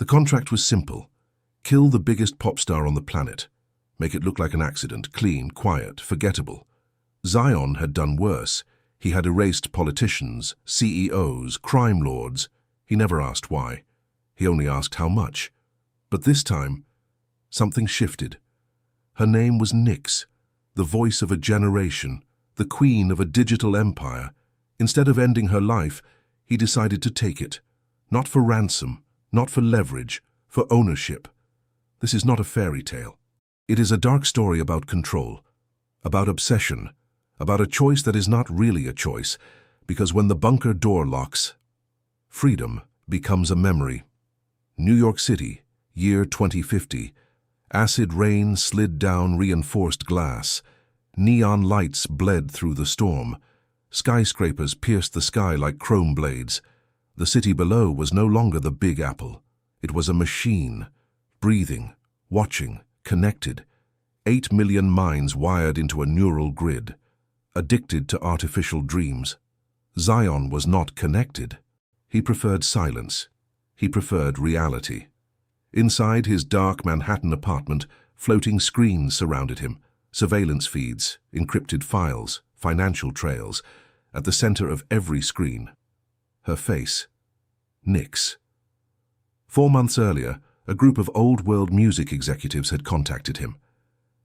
The contract was simple. Kill the biggest pop star on the planet. Make it look like an accident, clean, quiet, forgettable. Zion had done worse. He had erased politicians, CEOs, crime lords. He never asked why. He only asked how much. But this time, something shifted. Her name was Nyx, the voice of a generation, the queen of a digital empire. Instead of ending her life, he decided to take it. Not for ransom, not for leverage, for ownership. This is not a fairy tale. It is a dark story about control, about obsession, about a choice that is not really a choice, because when the bunker door locks, freedom becomes a memory. New York City, year 2050. Acid rain slid down reinforced glass. Neon lights bled through the storm. Skyscrapers pierced the sky like chrome blades. The city below was no longer the Big Apple. It was a machine, breathing, watching, connected. 8 million minds wired into a neural grid, addicted to artificial dreams. Zion was not connected. He preferred silence. He preferred reality. Inside his dark Manhattan apartment, floating screens surrounded him, surveillance feeds, encrypted files, financial trails. At the center of every screen, her face, Nyx. 4 months earlier, a group of old-world music executives had contacted him.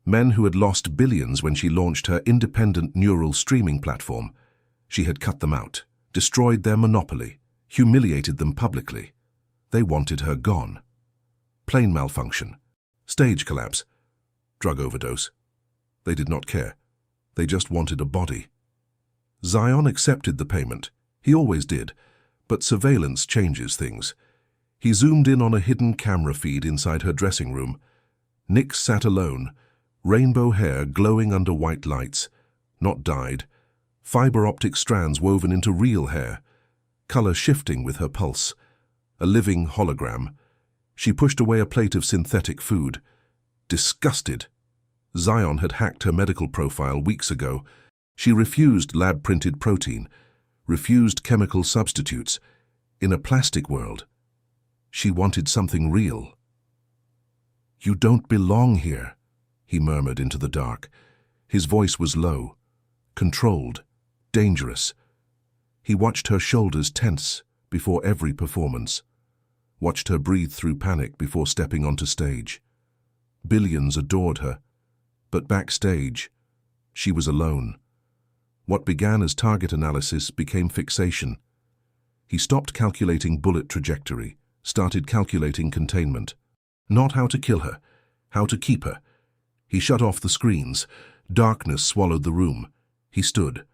Men who had lost billions when she launched her independent neural streaming platform. She had cut them out, destroyed their monopoly, humiliated them publicly. They wanted her gone. Plane malfunction, stage collapse, drug overdose. They did not care. They just wanted a body. Zion accepted the payment. He always did. But surveillance changes things. He zoomed in on a hidden camera feed inside her dressing room. Nyx sat alone, rainbow hair glowing under white lights, not dyed, fiber optic strands woven into real hair, color shifting with her pulse, a living hologram. She pushed away a plate of synthetic food. Disgusted. Zion had hacked her medical profile weeks ago. She refused lab-printed protein, refused chemical substitutes. In a plastic world, she wanted something real. "You don't belong here," he murmured into the dark. His voice was low, controlled, dangerous. He watched her shoulders tense before every performance, watched her breathe through panic before stepping onto stage. Billions adored her, but backstage, she was alone. What began as target analysis became fixation. He stopped calculating bullet trajectory, started calculating containment. Not how to kill her, how to keep her. He shut off the screens. Darkness swallowed the room. He stood,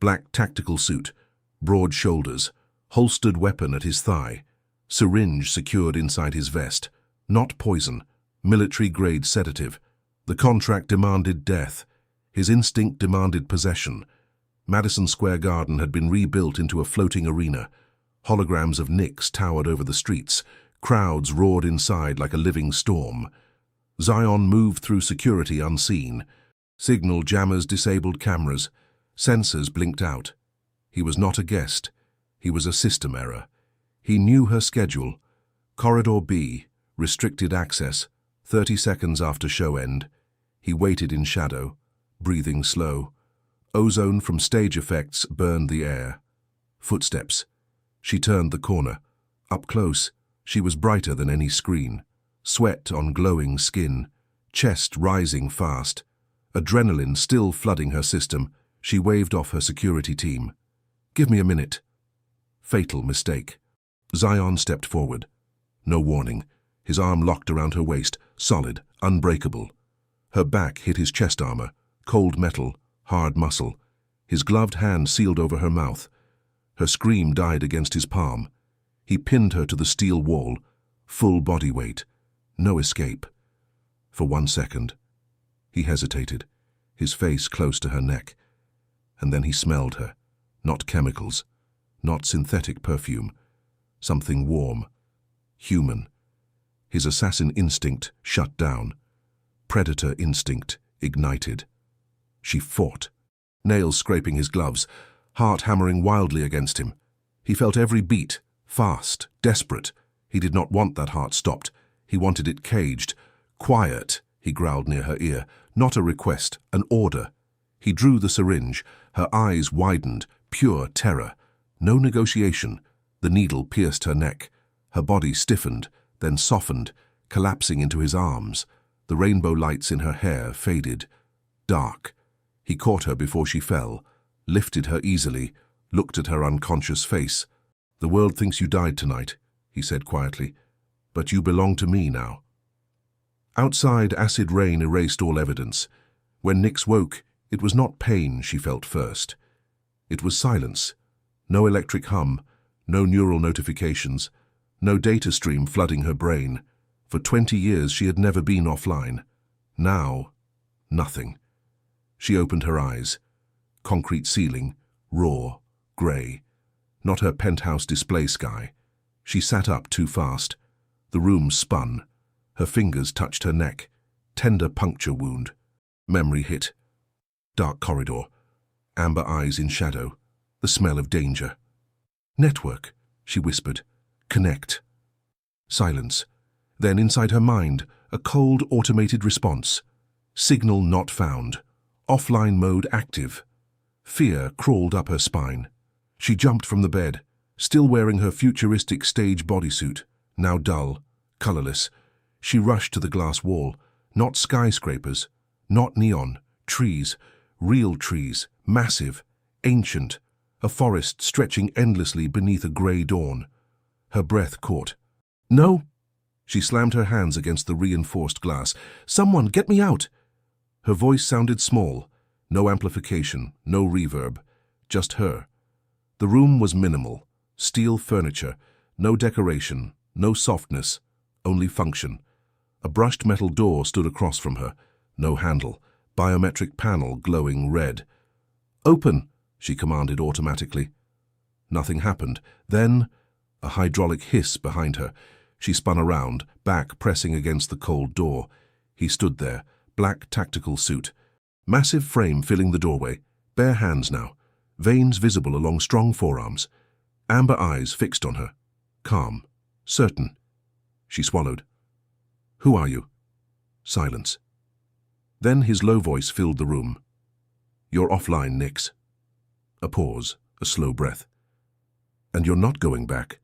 black tactical suit, broad shoulders, holstered weapon at his thigh, syringe secured inside his vest. Not poison, military-grade sedative. The contract demanded death. His instinct demanded possession. Madison Square Garden had been rebuilt into a floating arena. Holograms of Nyx towered over the streets. Crowds roared inside like a living storm. Zion moved through security unseen. Signal jammers disabled cameras. Sensors blinked out. He was not a guest. He was a system error. He knew her schedule. Corridor B, restricted access, 30 seconds after show end. He waited in shadow, breathing slow. Ozone from stage effects burned the air. Footsteps. She turned the corner. Up close, she was brighter than any screen. Sweat on glowing skin, chest rising fast. Adrenaline still flooding her system. She waved off her security team. "Give me a minute." Fatal mistake. Zion stepped forward. No warning. His arm locked around her waist, solid, unbreakable. Her back hit his chest armor, cold metal, hard muscle. His gloved hand sealed over her mouth. Her scream died against his palm. He pinned her to the steel wall, full body weight. No escape. For 1 second, he hesitated, his face close to her neck. And then he smelled her. Not chemicals, not synthetic perfume. Something warm, human. His assassin instinct shut down. Predator instinct ignited. She fought, nails scraping his gloves, heart hammering wildly against him. He felt every beat, fast, desperate. He did not want that heart stopped. He wanted it caged. "Quiet," he growled near her ear. "Not a request, an order." He drew the syringe. Her eyes widened, pure terror. No negotiation. The needle pierced her neck. Her body stiffened, then softened, collapsing into his arms. The rainbow lights in her hair faded. Dark. He caught her before she fell, lifted her easily, looked at her unconscious face. "The world thinks you died tonight," he said quietly, "but you belong to me now." Outside, acid rain erased all evidence. When Nix woke, it was not pain she felt first. It was silence. No electric hum, no neural notifications, no data stream flooding her brain. For 20 years she had never been offline. Now, nothing. She opened her eyes. Concrete ceiling, raw, grey. Not her penthouse display sky. She sat up too fast. The room spun. Her fingers touched her neck. Tender puncture wound. Memory hit. Dark corridor. Amber eyes in shadow. The smell of danger. "Network," she whispered. "Connect." Silence. Then inside her mind, a cold automated response. Signal not found. Offline mode active. Fear crawled up her spine. She jumped from the bed, still wearing her futuristic stage bodysuit, now dull, colorless. She rushed to the glass wall. Not skyscrapers, not neon, trees, real trees, massive, ancient, a forest stretching endlessly beneath a grey dawn. Her breath caught. "No!" She slammed her hands against the reinforced glass. "Someone, get me out!" Her voice sounded small. No amplification, no reverb. Just her. The room was minimal. Steel furniture. No decoration, no softness. Only function. A brushed metal door stood across from her. No handle. Biometric panel glowing red. "Open!" she commanded automatically. Nothing happened. Then, a hydraulic hiss behind her. She spun around, back pressing against the cold door. He stood there, black tactical suit. Massive frame filling the doorway. Bare hands now. Veins visible along strong forearms. Amber eyes fixed on her. Calm. Certain. She swallowed. "Who are you?" Silence. Then his low voice filled the room. "You're offline, Nix." A pause, a slow breath. "And you're not going back."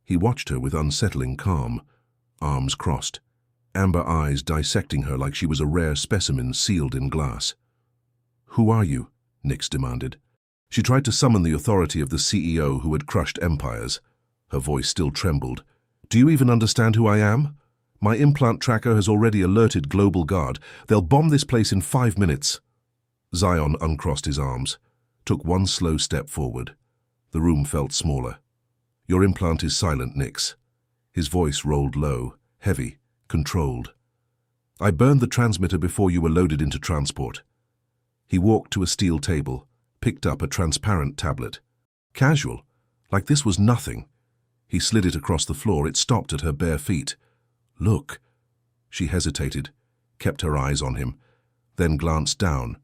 He watched her with unsettling calm, arms crossed, amber eyes dissecting her like she was a rare specimen sealed in glass. "Who are you?" Nix demanded. She tried to summon the authority of the CEO who had crushed empires. Her voice still trembled. "Do you even understand who I am? My implant tracker has already alerted Global Guard. They'll bomb this place in 5 minutes. Zion uncrossed his arms, took one slow step forward. The room felt smaller. "Your implant is silent, Nix." His voice rolled low, heavy, controlled. "I burned the transmitter before you were loaded into transport." He walked to a steel table, picked up a transparent tablet. Casual, like this was nothing. He slid it across the floor. It stopped at her bare feet. "Look." She hesitated, kept her eyes on him, then glanced down.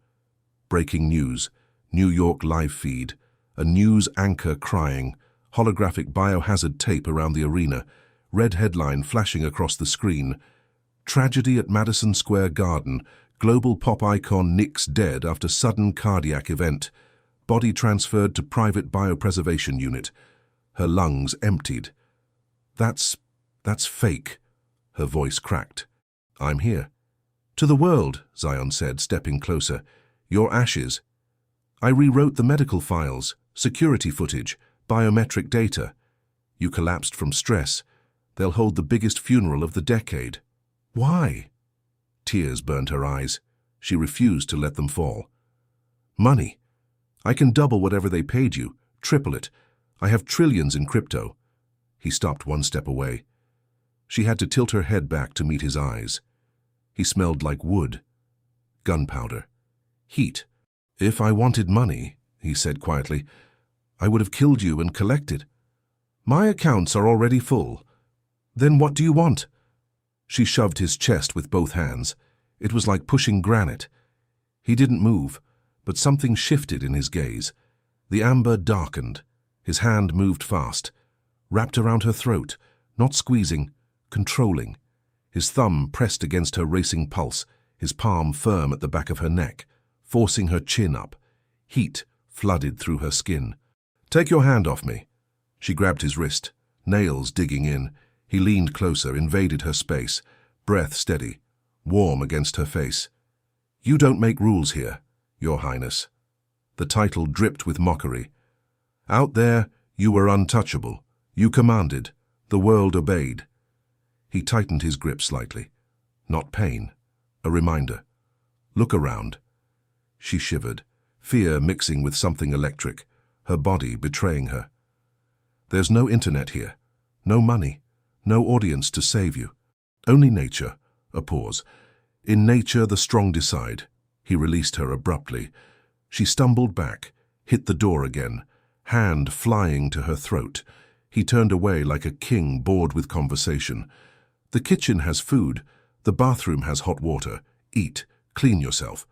Breaking news, New York live feed, a news anchor crying, holographic biohazard tape around the arena, red headline flashing across the screen. "Tragedy at Madison Square Garden. Global pop icon Nix dead after sudden cardiac event. Body transferred to private biopreservation unit. Her lungs emptied." That's fake." Her voice cracked. "I'm here." "To the world," Zion said, stepping closer. "Your ashes. I rewrote the medical files, security footage, biometric data. You collapsed from stress. They'll hold the biggest funeral of the decade." "Why?" Tears burned her eyes. She refused to let them fall. "Money. I can double whatever they paid you, triple it. I have trillions in crypto." He stopped one step away. She had to tilt her head back to meet his eyes. He smelled like wood, gunpowder, heat. "If I wanted money," he said quietly, "I would have killed you and collected. My accounts are already full. Then what do you want?" She shoved his chest with both hands. It was like pushing granite. He didn't move, but something shifted in his gaze. The amber darkened. His hand moved fast, wrapped around her throat. Not squeezing, controlling. His thumb pressed against her racing pulse, his palm firm at the back of her neck, forcing her chin up. Heat flooded through her skin. "Take your hand off me." She grabbed his wrist, nails digging in. He leaned closer, invaded her space, breath steady, warm against her face. "You don't make rules here, Your Highness." The title dripped with mockery. "Out there, you were untouchable. You commanded. The world obeyed." He tightened his grip slightly. Not pain, a reminder. "Look around." She shivered, fear mixing with something electric, her body betraying her. "There's no internet here, no money, no audience to save you. Only nature." A pause. "In nature, the strong decide." He released her abruptly. She stumbled back, hit the door again, hand flying to her throat. He turned away like a king bored with conversation. "The kitchen has food. The bathroom has hot water. Eat. Clean yourself."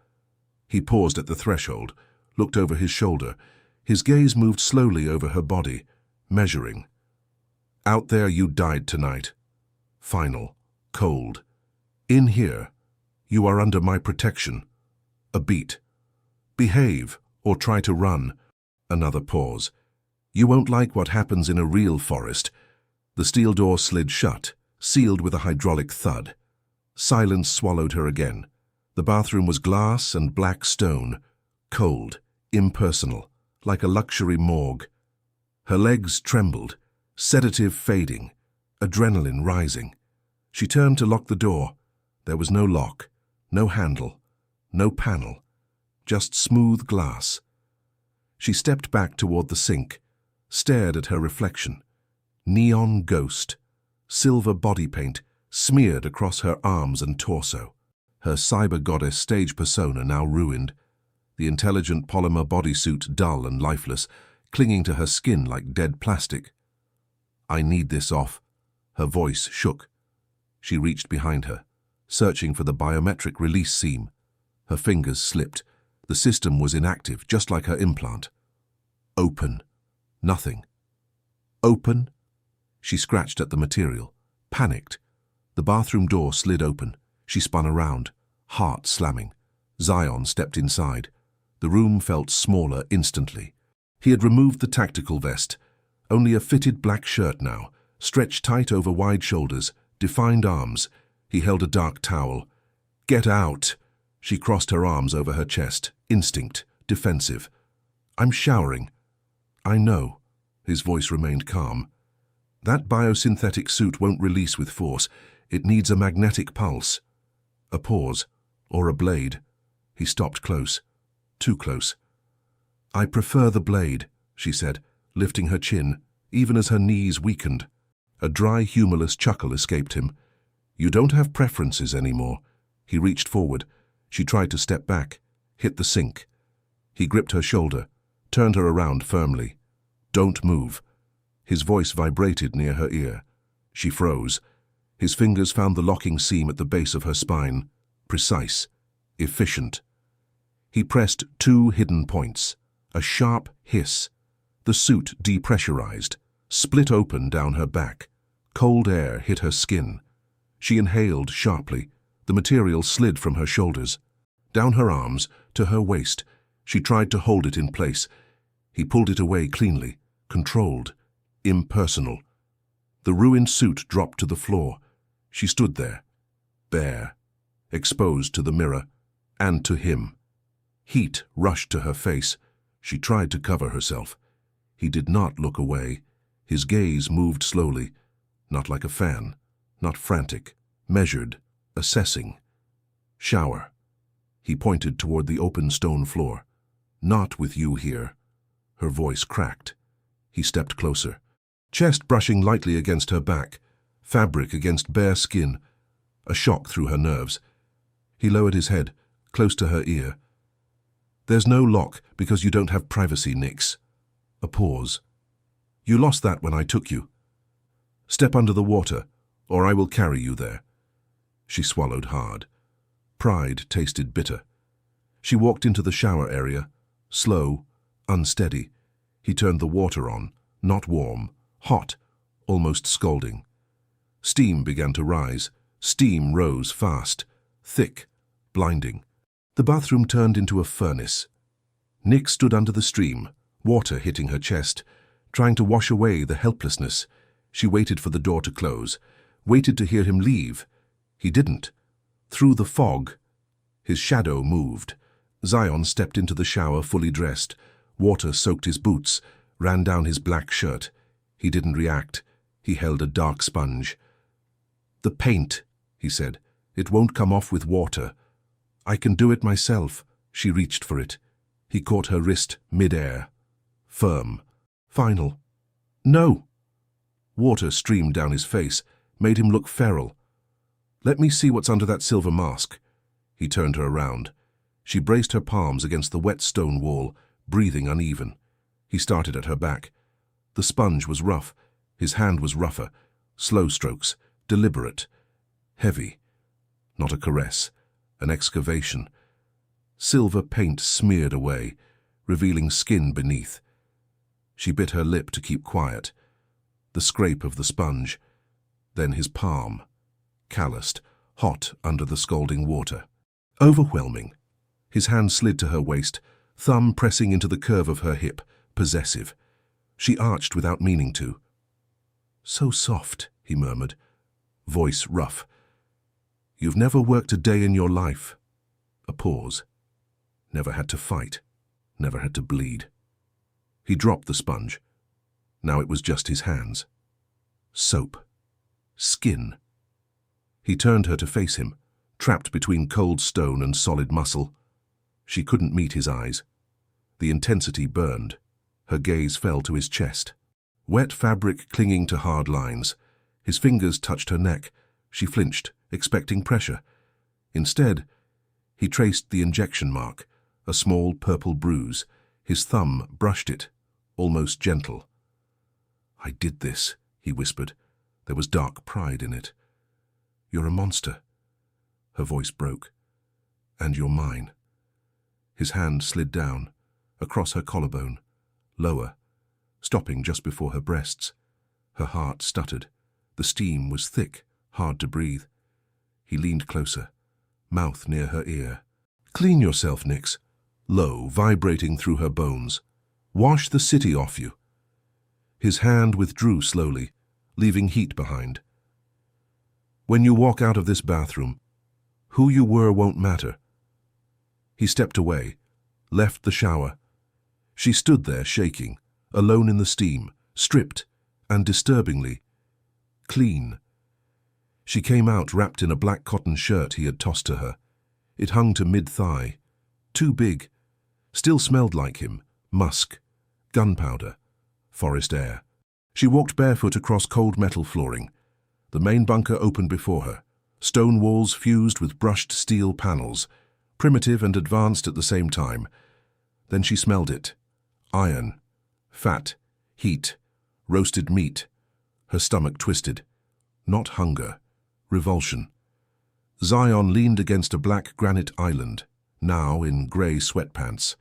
He paused at the threshold, looked over his shoulder. His gaze moved slowly over her body, measuring. "Out there, you died tonight. Final. Cold. In here, you are under my protection." A beat. "Behave, or try to run." Another pause. "You won't like what happens in a real forest." The steel door slid shut, sealed with a hydraulic thud. Silence swallowed her again. The bathroom was glass and black stone, cold, impersonal, like a luxury morgue. Her legs trembled, sedative fading, adrenaline rising. She turned to lock the door. There was no lock, no handle, no panel, just smooth glass. She stepped back toward the sink, stared at her reflection. Neon ghost, silver body paint smeared across her arms and torso. Her cyber goddess stage persona now ruined. The intelligent polymer bodysuit dull and lifeless, clinging to her skin like dead plastic. "I need this off." Her voice shook. She reached behind her, searching for the biometric release seam. Her fingers slipped. The system was inactive, just like her implant. Open. Nothing. Open? She scratched at the material, panicked. The bathroom door slid open. She spun around, heart slamming. Zion stepped inside. The room felt smaller instantly. He had removed the tactical vest. Only a fitted black shirt now, stretched tight over wide shoulders, defined arms. He held a dark towel. "Get out!" She crossed her arms over her chest, instinct, defensive. "I'm showering." "I know." His voice remained calm. "That biosynthetic suit won't release with force. It needs a magnetic pulse." A pause, or a blade. He stopped close, too close. "I prefer the blade," she said, lifting her chin, even as her knees weakened. A dry, humorless chuckle escaped him. "You don't have preferences anymore." He reached forward. She tried to step back, hit the sink. He gripped her shoulder, turned her around firmly. "Don't move." His voice vibrated near her ear. She froze. His fingers found the locking seam at the base of her spine. Precise, efficient. He pressed two hidden points. A sharp hiss. The suit depressurized, split open down her back. Cold air hit her skin. She inhaled sharply. The material slid from her shoulders, down her arms, to her waist. She tried to hold it in place. He pulled it away cleanly, controlled, impersonal. The ruined suit dropped to the floor. She stood there, bare, exposed to the mirror, and to him. Heat rushed to her face. She tried to cover herself. He did not look away. His gaze moved slowly, not like a fan, not frantic, measured, assessing. "Shower." He pointed toward the open stone floor. "Not with you here." Her voice cracked. He stepped closer, chest brushing lightly against her back, fabric against bare skin. A shock through her nerves. He lowered his head, close to her ear. "There's no lock because you don't have privacy, Nix." A pause. "You lost that when I took you. Step under the water, or I will carry you there." She swallowed hard. Pride tasted bitter. She walked into the shower area, slow, unsteady. He turned the water on, not warm, hot, almost scalding. Steam began to rise. Steam rose fast, thick, blinding. The bathroom turned into a furnace. Nick stood under the stream, water hitting her chest, trying to wash away the helplessness. She waited for the door to close, waited to hear him leave. He didn't. Through the fog, his shadow moved. Zion stepped into the shower fully dressed. Water soaked his boots, ran down his black shirt. He didn't react. He held a dark sponge. "The paint," he said. "It won't come off with water." "I can do it myself." She reached for it. He caught her wrist mid-air. Firm. Final. "No!" Water streamed down his face, made him look feral. "Let me see what's under that silver mask." He turned her around. She braced her palms against the wet stone wall, breathing uneven. He started at her back. The sponge was rough. His hand was rougher. Slow strokes, deliberate, heavy. Not a caress, an excavation. Silver paint smeared away, revealing skin beneath. She bit her lip to keep quiet. The scrape of the sponge, then his palm, calloused, hot under the scalding water. Overwhelming. His hand slid to her waist, thumb pressing into the curve of her hip, possessive. She arched without meaning to. "So soft," he murmured, voice rough. "You've never worked a day in your life." A pause. Never had to fight, never had to bleed. He dropped the sponge. Now it was just his hands. Soap. Skin. He turned her to face him, trapped between cold stone and solid muscle. She couldn't meet his eyes. The intensity burned. Her gaze fell to his chest. Wet fabric clinging to hard lines. His fingers touched her neck. She flinched, expecting pressure. Instead, he traced the injection mark, a small purple bruise. His thumb brushed it, almost gentle. "I did this," he whispered. There was dark pride in it. "You're a monster." Her voice broke. "And you're mine." His hand slid down, across her collarbone, lower, stopping just before her breasts. Her heart stuttered. The steam was thick, hard to breathe. He leaned closer, mouth near her ear. "Clean yourself, Nix." Low, vibrating through her bones. "Wash the city off you." His hand withdrew slowly, leaving heat behind. "When you walk out of this bathroom, who you were won't matter." He stepped away, left the shower. She stood there shaking, alone in the steam, stripped, and disturbingly clean. She came out wrapped in a black cotton shirt he had tossed to her. It hung to mid-thigh, too big, still smelled like him, musk, gunpowder, forest air. She walked barefoot across cold metal flooring. The main bunker opened before her, stone walls fused with brushed steel panels, primitive and advanced at the same time. Then she smelled it. Iron, fat, heat, roasted meat. Her stomach twisted. Not hunger, revulsion. Zion leaned against a black granite island, now in grey sweatpants.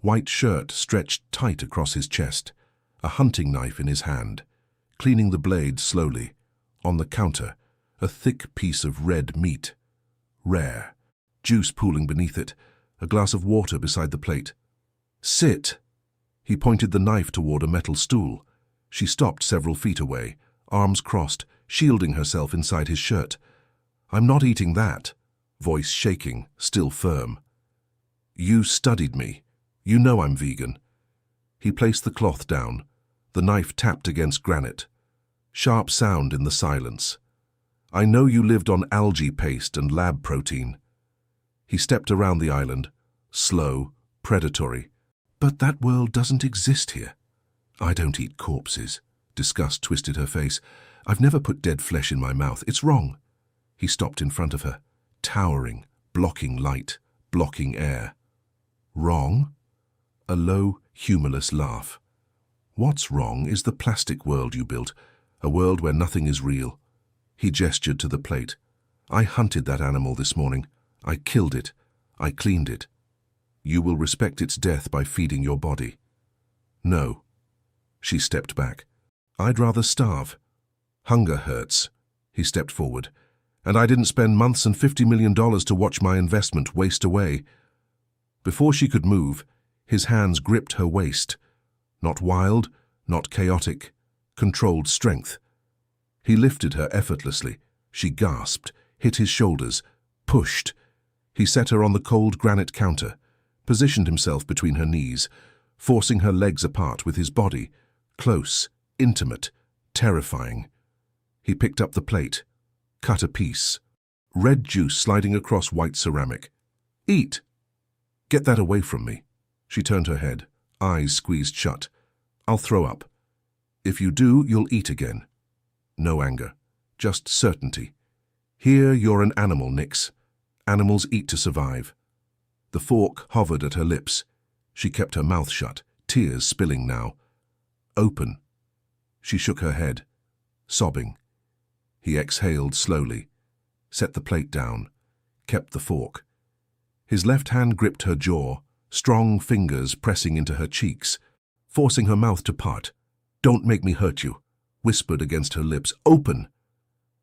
White shirt stretched tight across his chest, a hunting knife in his hand, cleaning the blade slowly. On the counter, a thick piece of red meat. Rare. Juice pooling beneath it, a glass of water beside the plate. "Sit." He pointed the knife toward a metal stool. She stopped several feet away, arms crossed, shielding herself inside his shirt. "I'm not eating that." Voice shaking, still firm. "You studied me. You know I'm vegan." He placed the cloth down. The knife tapped against granite. Sharp sound in the silence. "I know you lived on algae paste and lab protein." He stepped around the island, slow, predatory. "But that world doesn't exist here." "I don't eat corpses." Disgust twisted her face. "I've never put dead flesh in my mouth. It's wrong." He stopped in front of her, towering, blocking light, blocking air. "Wrong?" A low, humorless laugh. "What's wrong is the plastic world you built, a world where nothing is real." He gestured to the plate. "I hunted that animal this morning. I killed it. I cleaned it. You will respect its death by feeding your body." "No." She stepped back. "I'd rather starve. Hunger hurts. He stepped forward. "And I didn't spend months and $50 million to watch my investment waste away." Before she could move, his hands gripped her waist. Not wild, not chaotic, controlled strength. He lifted her effortlessly. She gasped, hit his shoulders, pushed. He set her on the cold granite counter, positioned himself between her knees, forcing her legs apart with his body, close, intimate, terrifying. He picked up the plate, cut a piece. Red juice sliding across white ceramic. "Eat!" "Get that away from me." She turned her head, eyes squeezed shut. "I'll throw up. If you do, you'll eat again." No anger, just certainty. "Here you're an animal, Nix. Animals eat to survive." The fork hovered at her lips. She kept her mouth shut, tears spilling now. "Open." She shook her head, sobbing. He exhaled slowly, set the plate down, kept the fork. His left hand gripped her jaw, strong fingers pressing into her cheeks, forcing her mouth to part. "Don't make me hurt you," whispered against her lips. "Open!"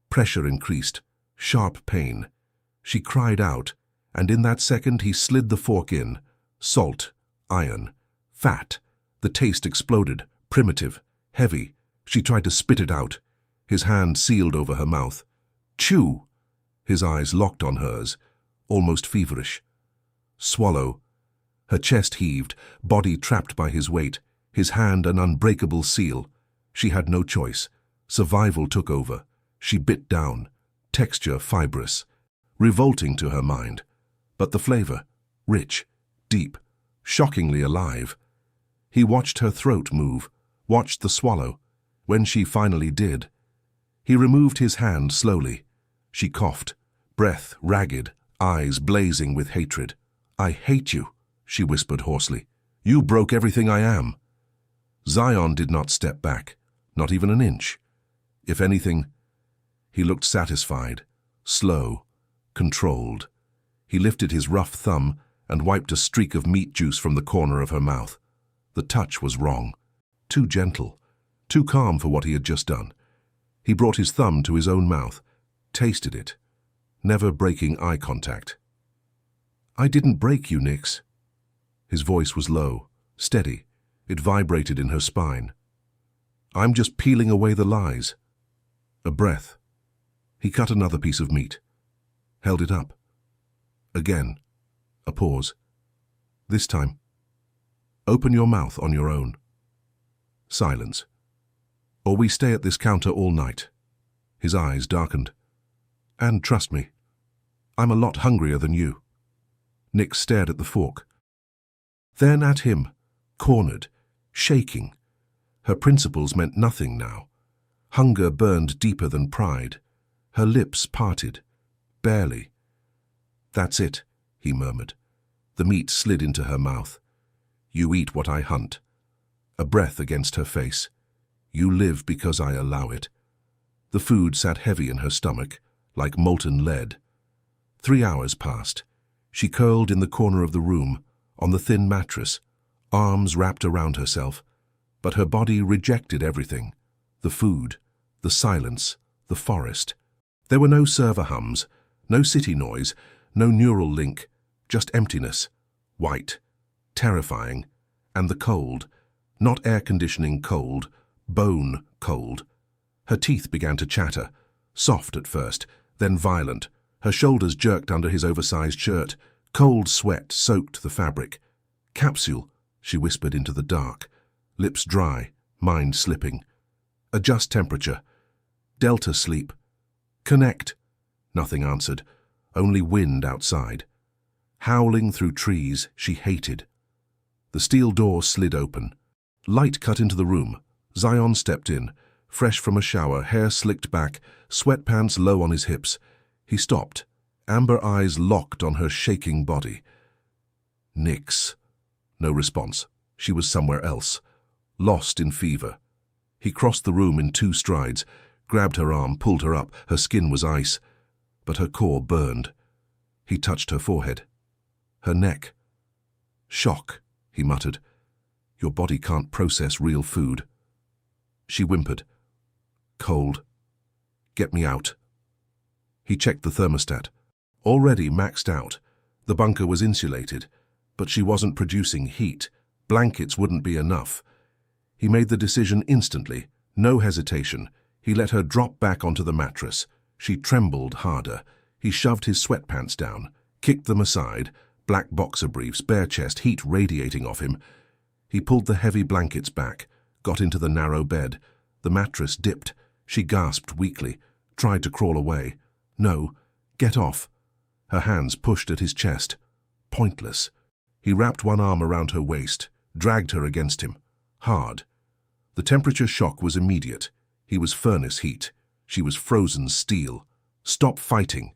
Pressure increased, sharp pain. She cried out, and in that second he slid the fork in. Salt, iron, fat. The taste exploded, primitive, heavy. She tried to spit it out. His hand sealed over her mouth. "Chew!" His eyes locked on hers, almost feverish. "Swallow." Her chest heaved, body trapped by his weight, his hand an unbreakable seal. She had no choice. Survival took over. She bit down, texture fibrous, revolting to her mind. But the flavor, rich, deep, shockingly alive. He watched her throat move, watched the swallow. When she finally did, he removed his hand slowly. She coughed, breath ragged, eyes blazing with hatred. "I hate you," she whispered hoarsely. "You broke everything I am." Zion did not step back, not even an inch. If anything, he looked satisfied, slow, controlled. He lifted his rough thumb and wiped a streak of meat juice from the corner of her mouth. The touch was wrong, too gentle, too calm for what he had just done. He brought his thumb to his own mouth, tasted it, never breaking eye contact. "I didn't break you, Nix." His voice was low, steady. It vibrated in her spine. "I'm just peeling away the lies." A breath. He cut another piece of meat, held it up. Again, a pause. This time, "Open your mouth on your own." Silence. "Or we stay at this counter all night." His eyes darkened. "And trust me, I'm a lot hungrier than you." Nick stared at the fork. Then at him, cornered, shaking. Her principles meant nothing now. Hunger burned deeper than pride. Her lips parted, barely. "That's it," he murmured. The meat slid into her mouth. "You eat what I hunt." A breath against her face. "You live because I allow it." The food sat heavy in her stomach, like molten lead. 3 hours passed. She curled in the corner of the room, on the thin mattress, arms wrapped around herself. But her body rejected everything. The food, the silence, the forest. There were no server hums, no city noise, no neural link, just emptiness, white, terrifying, and the cold, not air conditioning cold, bone cold. Her teeth began to chatter, soft at first, then violent. Her shoulders jerked under his oversized shirt. Cold sweat soaked the fabric. "Capsule," she whispered into the dark, lips dry, mind slipping. "Adjust temperature. Delta sleep. Connect." Nothing answered, only wind outside. Howling through trees she hated. The steel door slid open. Light cut into the room. Zion stepped in, fresh from a shower, hair slicked back, sweatpants low on his hips. He stopped, amber eyes locked on her shaking body. "Nix." No response. She was somewhere else, lost in fever. He crossed the room in 2 strides, grabbed her arm, pulled her up. Her skin was ice, but her core burned. He touched her forehead, her neck. "Shock," he muttered. "Your body can't process real food." She whimpered. "Cold. Get me out. He checked the thermostat. Already maxed out. The bunker was insulated, but she wasn't producing heat. Blankets wouldn't be enough. He made the decision instantly, no hesitation. He let her drop back onto the mattress. She trembled harder. He shoved his sweatpants down, kicked them aside, black boxer briefs, bare chest, heat radiating off him. He pulled the heavy blankets back, got into the narrow bed. The mattress dipped. She gasped weakly, tried to crawl away. No, get off. Her hands pushed at his chest. Pointless. He wrapped one arm around her waist, dragged her against him. Hard. The temperature shock was immediate. He was furnace heat. She was frozen steel. Stop fighting.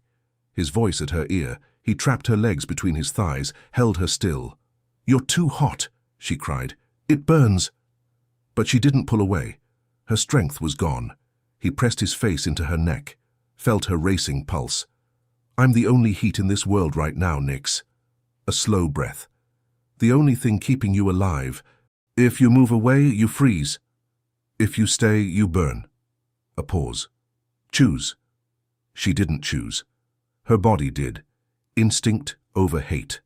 His voice at her ear. He trapped her legs between his thighs, held her still. You're too hot, she cried. It burns. But she didn't pull away. Her strength was gone. He pressed his face into her neck, felt her racing pulse. I'm the only heat in this world right now, Nix. A slow breath. The only thing keeping you alive. If you move away, you freeze. If you stay, you burn. A pause. Choose. She didn't choose. Her body did. Instinct over hate.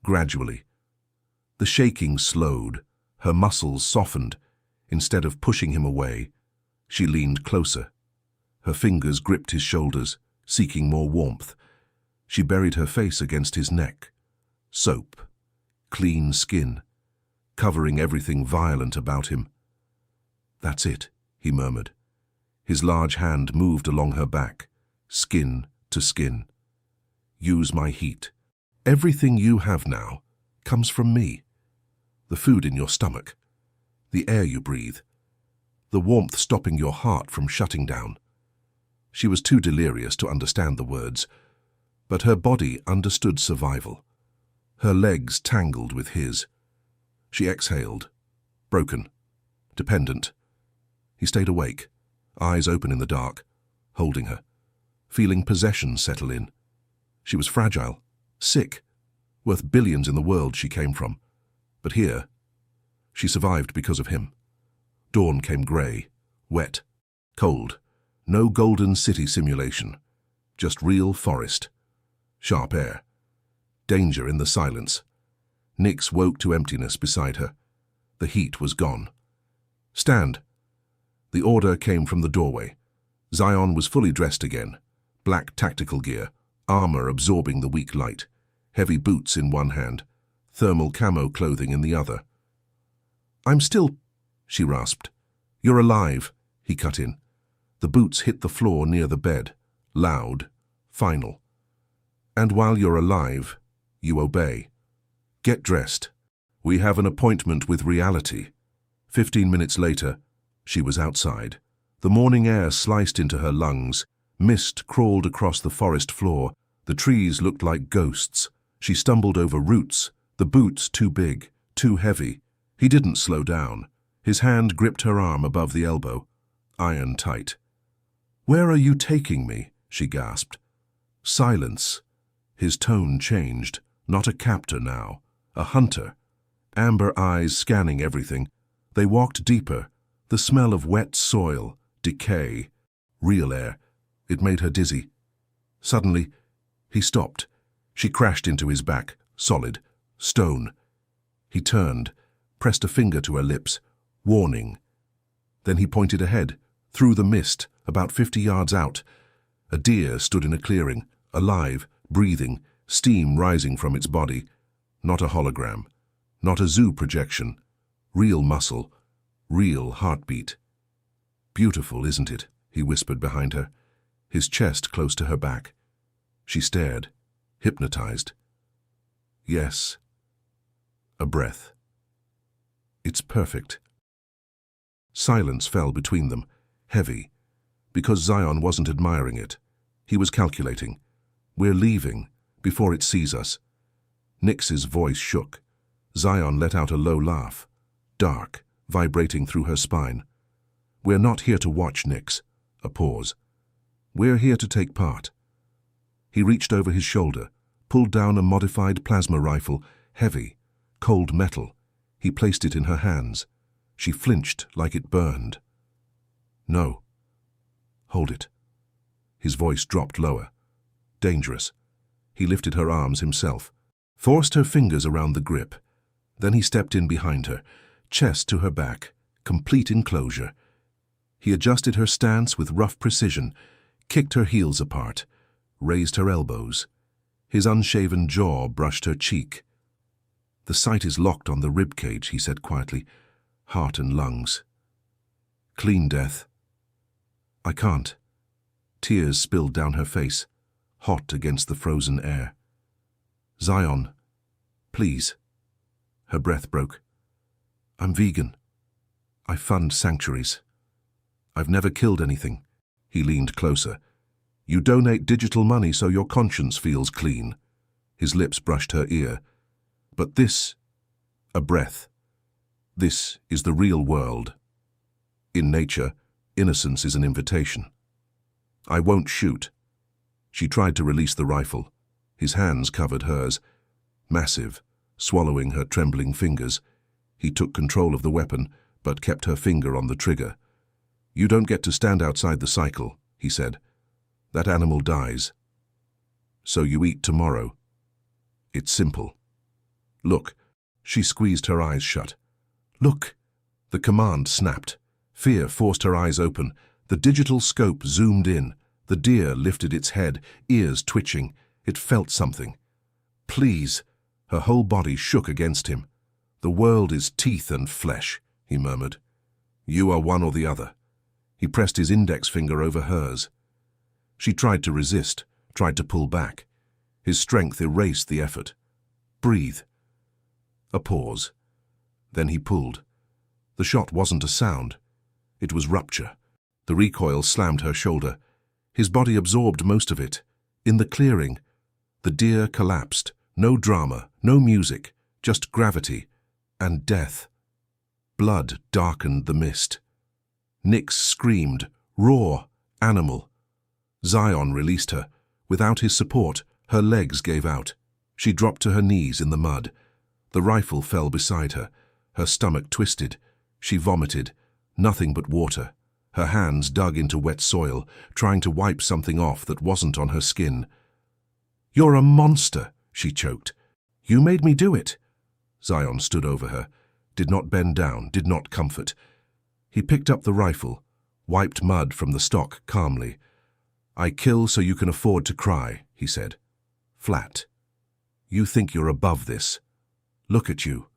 Gradually. The shaking slowed. Her muscles softened. Instead of pushing him away, she leaned closer. Her fingers gripped his shoulders, seeking more warmth. She buried her face against his neck. Soap. Clean skin. Covering everything violent about him. That's it, he murmured. His large hand moved along her back, skin to skin. Use my heat. Everything you have now comes from me. The food in your stomach, the air you breathe, the warmth stopping your heart from shutting down. She was too delirious to understand the words, but her body understood survival. Her legs tangled with his. She exhaled, broken, dependent. He stayed awake, eyes open in the dark, holding her, feeling possession settle in. She was fragile, sick, worth billions in the world she came from. But here, she survived because of him. Dawn came grey, wet, cold. No golden city simulation, just real forest. Sharp air. Danger in the silence. Nix woke to emptiness beside her. The heat was gone. Stand. The order came from the doorway. Zion was fully dressed again. Black tactical gear, armor absorbing the weak light, heavy boots in one hand, thermal camo clothing in the other. I'm still, she rasped. You're alive, he cut in. The boots hit the floor near the bed, loud, final. And while you're alive, you obey. Get dressed. We have an appointment with reality. 15 minutes later, she was outside. The morning air sliced into her lungs. Mist crawled across the forest floor. The trees looked like ghosts. She stumbled over roots, the boots too big, too heavy. He didn't slow down. His hand gripped her arm above the elbow, iron tight. Where are you taking me? She gasped. Silence. His tone changed. Not a captor now. A hunter. Amber eyes scanning everything. They walked deeper. The smell of wet soil, decay, real air. It made her dizzy. Suddenly, he stopped. She crashed into his back, solid, stone. He turned, pressed a finger to her lips. Warning. Then he pointed ahead, through the mist, about 50 yards out. A deer stood in a clearing, alive, breathing, steam rising from its body. Not a hologram, not a zoo projection. Real muscle, real heartbeat. Beautiful, isn't it? He whispered behind her, his chest close to her back. She stared, hypnotized. Yes. A breath. It's perfect. Silence fell between them, heavy, because Zion wasn't admiring it. He was calculating. We're leaving, before it sees us. Nix's voice shook. Zion let out a low laugh, dark, vibrating through her spine. We're not here to watch, Nix. A pause. We're here to take part. He reached over his shoulder, pulled down a modified plasma rifle, heavy, cold metal. He placed it in her hands. She flinched like it burned. No. Hold it. His voice dropped lower. Dangerous. He lifted her arms himself, forced her fingers around the grip. Then he stepped in behind her, chest to her back, complete enclosure. He adjusted her stance with rough precision, kicked her heels apart, raised her elbows. His unshaven jaw brushed her cheek. "The sight is locked on the rib cage," he said quietly. "Heart and lungs. Clean death." "I can't." Tears spilled down her face, hot against the frozen air. "Zion, please." Her breath broke. "I'm vegan. I fund sanctuaries. I've never killed anything." He leaned closer. "You donate digital money so your conscience feels clean." His lips brushed her ear. "But this," a breath, "this is the real world. In nature, innocence is an invitation." "I won't shoot." She tried to release the rifle. His hands covered hers, massive, swallowing her trembling fingers. He took control of the weapon, but kept her finger on the trigger. "You don't get to stand outside the cycle," he said. "That animal dies. So you eat tomorrow. It's simple. Look." She squeezed her eyes shut. "Look." The command snapped. Fear forced her eyes open. The digital scope zoomed in. The deer lifted its head, ears twitching. It felt something. "Please." Her whole body shook against him. "The world is teeth and flesh," he murmured. "You are one or the other." He pressed his index finger over hers. She tried to resist, tried to pull back. His strength erased the effort. "Breathe." A pause. Then he pulled. The shot wasn't a sound. It was rupture. The recoil slammed her shoulder. His body absorbed most of it. In the clearing, the deer collapsed. No drama, no music, just gravity and death. Blood darkened the mist. Nix screamed, raw, animal. Zion released her. Without his support, her legs gave out. She dropped to her knees in the mud. The rifle fell beside her. Her stomach twisted. She vomited. Nothing but water. Her hands dug into wet soil, trying to wipe something off that wasn't on her skin. "You're a monster," she choked. "You made me do it." Zion stood over her, did not bend down, did not comfort. He picked up the rifle, wiped mud from the stock calmly. "I kill so you can afford to cry," he said. Flat. "You think you're above this. Look at you.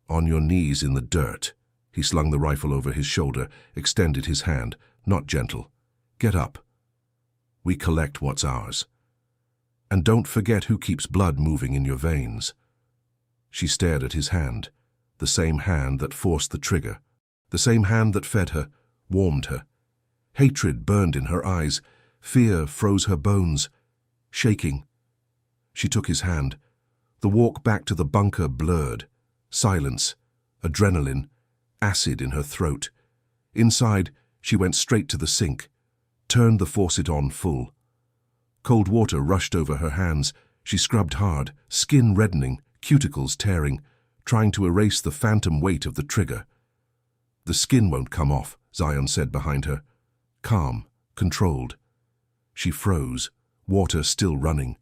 On your knees in the dirt." He slung the rifle over his shoulder, extended his hand, not gentle. "Get up. We collect what's ours. And don't forget who keeps blood moving in your veins." She stared at his hand, the same hand that forced the trigger, the same hand that fed her, warmed her. Hatred burned in her eyes, fear froze her bones. Shaking, she took his hand. The walk back to the bunker blurred. Silence, adrenaline, acid in her throat. Inside, she went straight to the sink, turned the faucet on full. Cold water rushed over her hands. She scrubbed hard, skin reddening, cuticles tearing, trying to erase the phantom weight of the trigger. "The skin won't come off," Zion said behind her. Calm, controlled. She froze, water still running.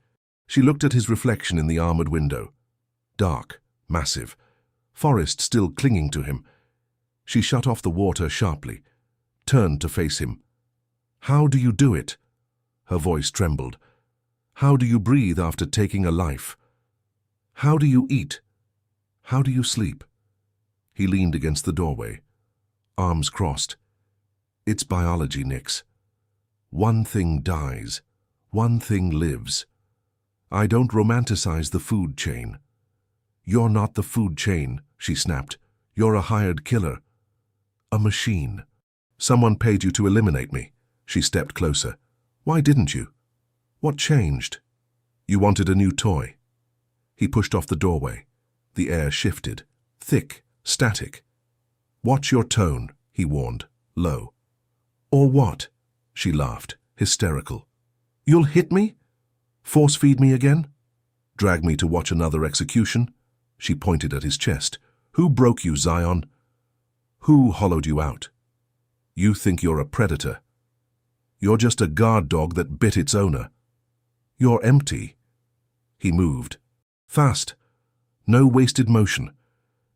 She looked at his reflection in the armored window. Dark, massive, forest still clinging to him. She shut off the water sharply, turned to face him. "How do you do it?" Her voice trembled. "How do you breathe after taking a life? How do you eat? How do you sleep?" He leaned against the doorway, arms crossed. "It's biology, Nix. One thing dies, one thing lives. I don't romanticize the food chain." "You're not the food chain," she snapped. "You're a hired killer. A machine. Someone paid you to eliminate me." She stepped closer. "Why didn't you? What changed? You wanted a new toy." He pushed off the doorway. The air shifted, thick, static. "Watch your tone," he warned, low. "Or what?" She laughed, hysterical. "You'll hit me? Force feed me again? Drag me to watch another execution?" She pointed at his chest. "Who broke you, Zion? Who hollowed you out? You think you're a predator. You're just a guard dog that bit its owner. You're empty. He moved. Fast. No wasted motion.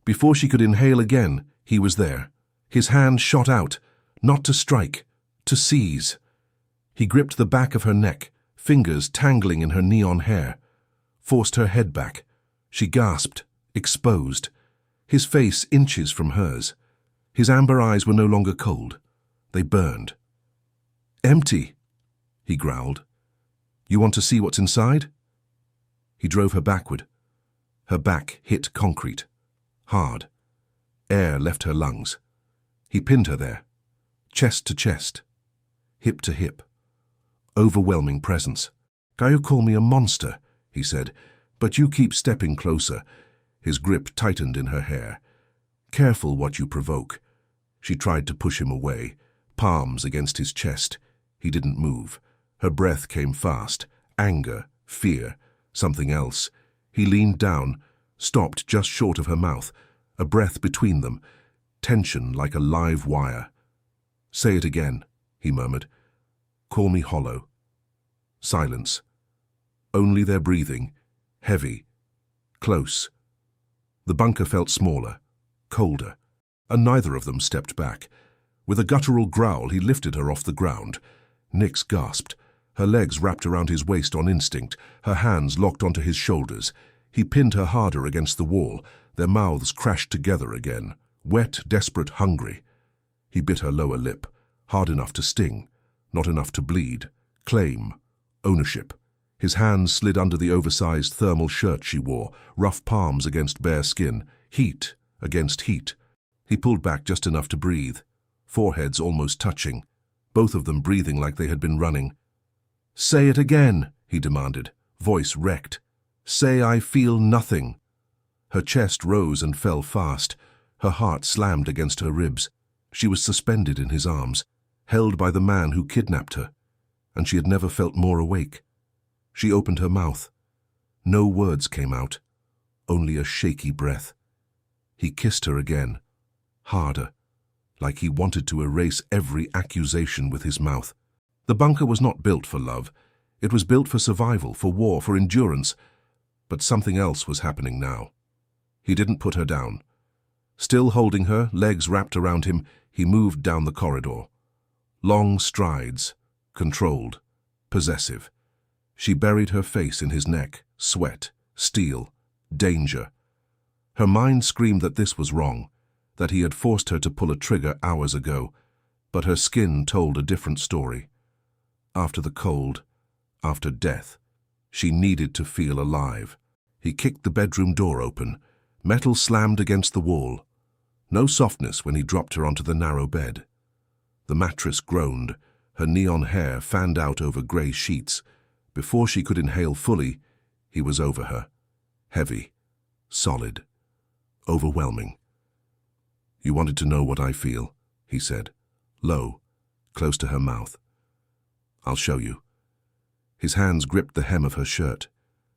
Before she could inhale again, he was there. His hand shot out, not to strike, to seize. He gripped the back of her neck, fingers tangling in her neon hair, forced her head back. She gasped, exposed, his face inches from hers. His amber eyes were no longer cold. They burned. Empty, he growled. You want to see what's inside? He drove her backward. Her back hit concrete. Hard. Air left her lungs. He pinned her there. Chest to chest. Hip to hip. Overwhelming presence. You call me a monster, he said, but you keep stepping closer. His grip tightened in her hair. Careful what you provoke. She tried to push him away, palms against his chest. He didn't move. Her breath came fast. Anger, fear, something else. He leaned down, stopped just short of her mouth, a breath between them, tension like a live wire. Say it again, he murmured. Call me hollow. Silence. Only their breathing, heavy, close. The bunker felt smaller, colder, and neither of them stepped back. With a guttural growl, he lifted her off the ground. Nyx gasped. Her legs wrapped around his waist on instinct, her hands locked onto his shoulders. He pinned her harder against the wall. Their mouths crashed together again, wet, desperate, hungry. He bit her lower lip, hard enough to sting, not enough to bleed. Claim. Ownership. His hands slid under the oversized thermal shirt she wore, rough palms against bare skin, heat against heat. He pulled back just enough to breathe, foreheads almost touching, both of them breathing like they had been running. Say it again, he demanded, voice wrecked. Say I feel nothing. Her chest rose and fell fast. Her heart slammed against her ribs. She was suspended in his arms, held by the man who kidnapped her, and she had never felt more awake. She opened her mouth. No words came out, only a shaky breath. He kissed her again, harder, like he wanted to erase every accusation with his mouth. The bunker was not built for love. It was built for survival, for war, for endurance. But something else was happening now. He didn't put her down. Still holding her, legs wrapped around him, he moved down the corridor. Long strides, controlled, possessive. She buried her face in his neck, sweat, steel, danger. Her mind screamed that this was wrong, that he had forced her to pull a trigger hours ago, but her skin told a different story. After the cold, after death, she needed to feel alive. He kicked the bedroom door open. Metal slammed against the wall. No softness when he dropped her onto the narrow bed. The mattress groaned, her neon hair fanned out over grey sheets. Before she could inhale fully, he was over her. Heavy, solid, overwhelming. You wanted to know what I feel, he said, low, close to her mouth. I'll show you. His hands gripped the hem of her shirt.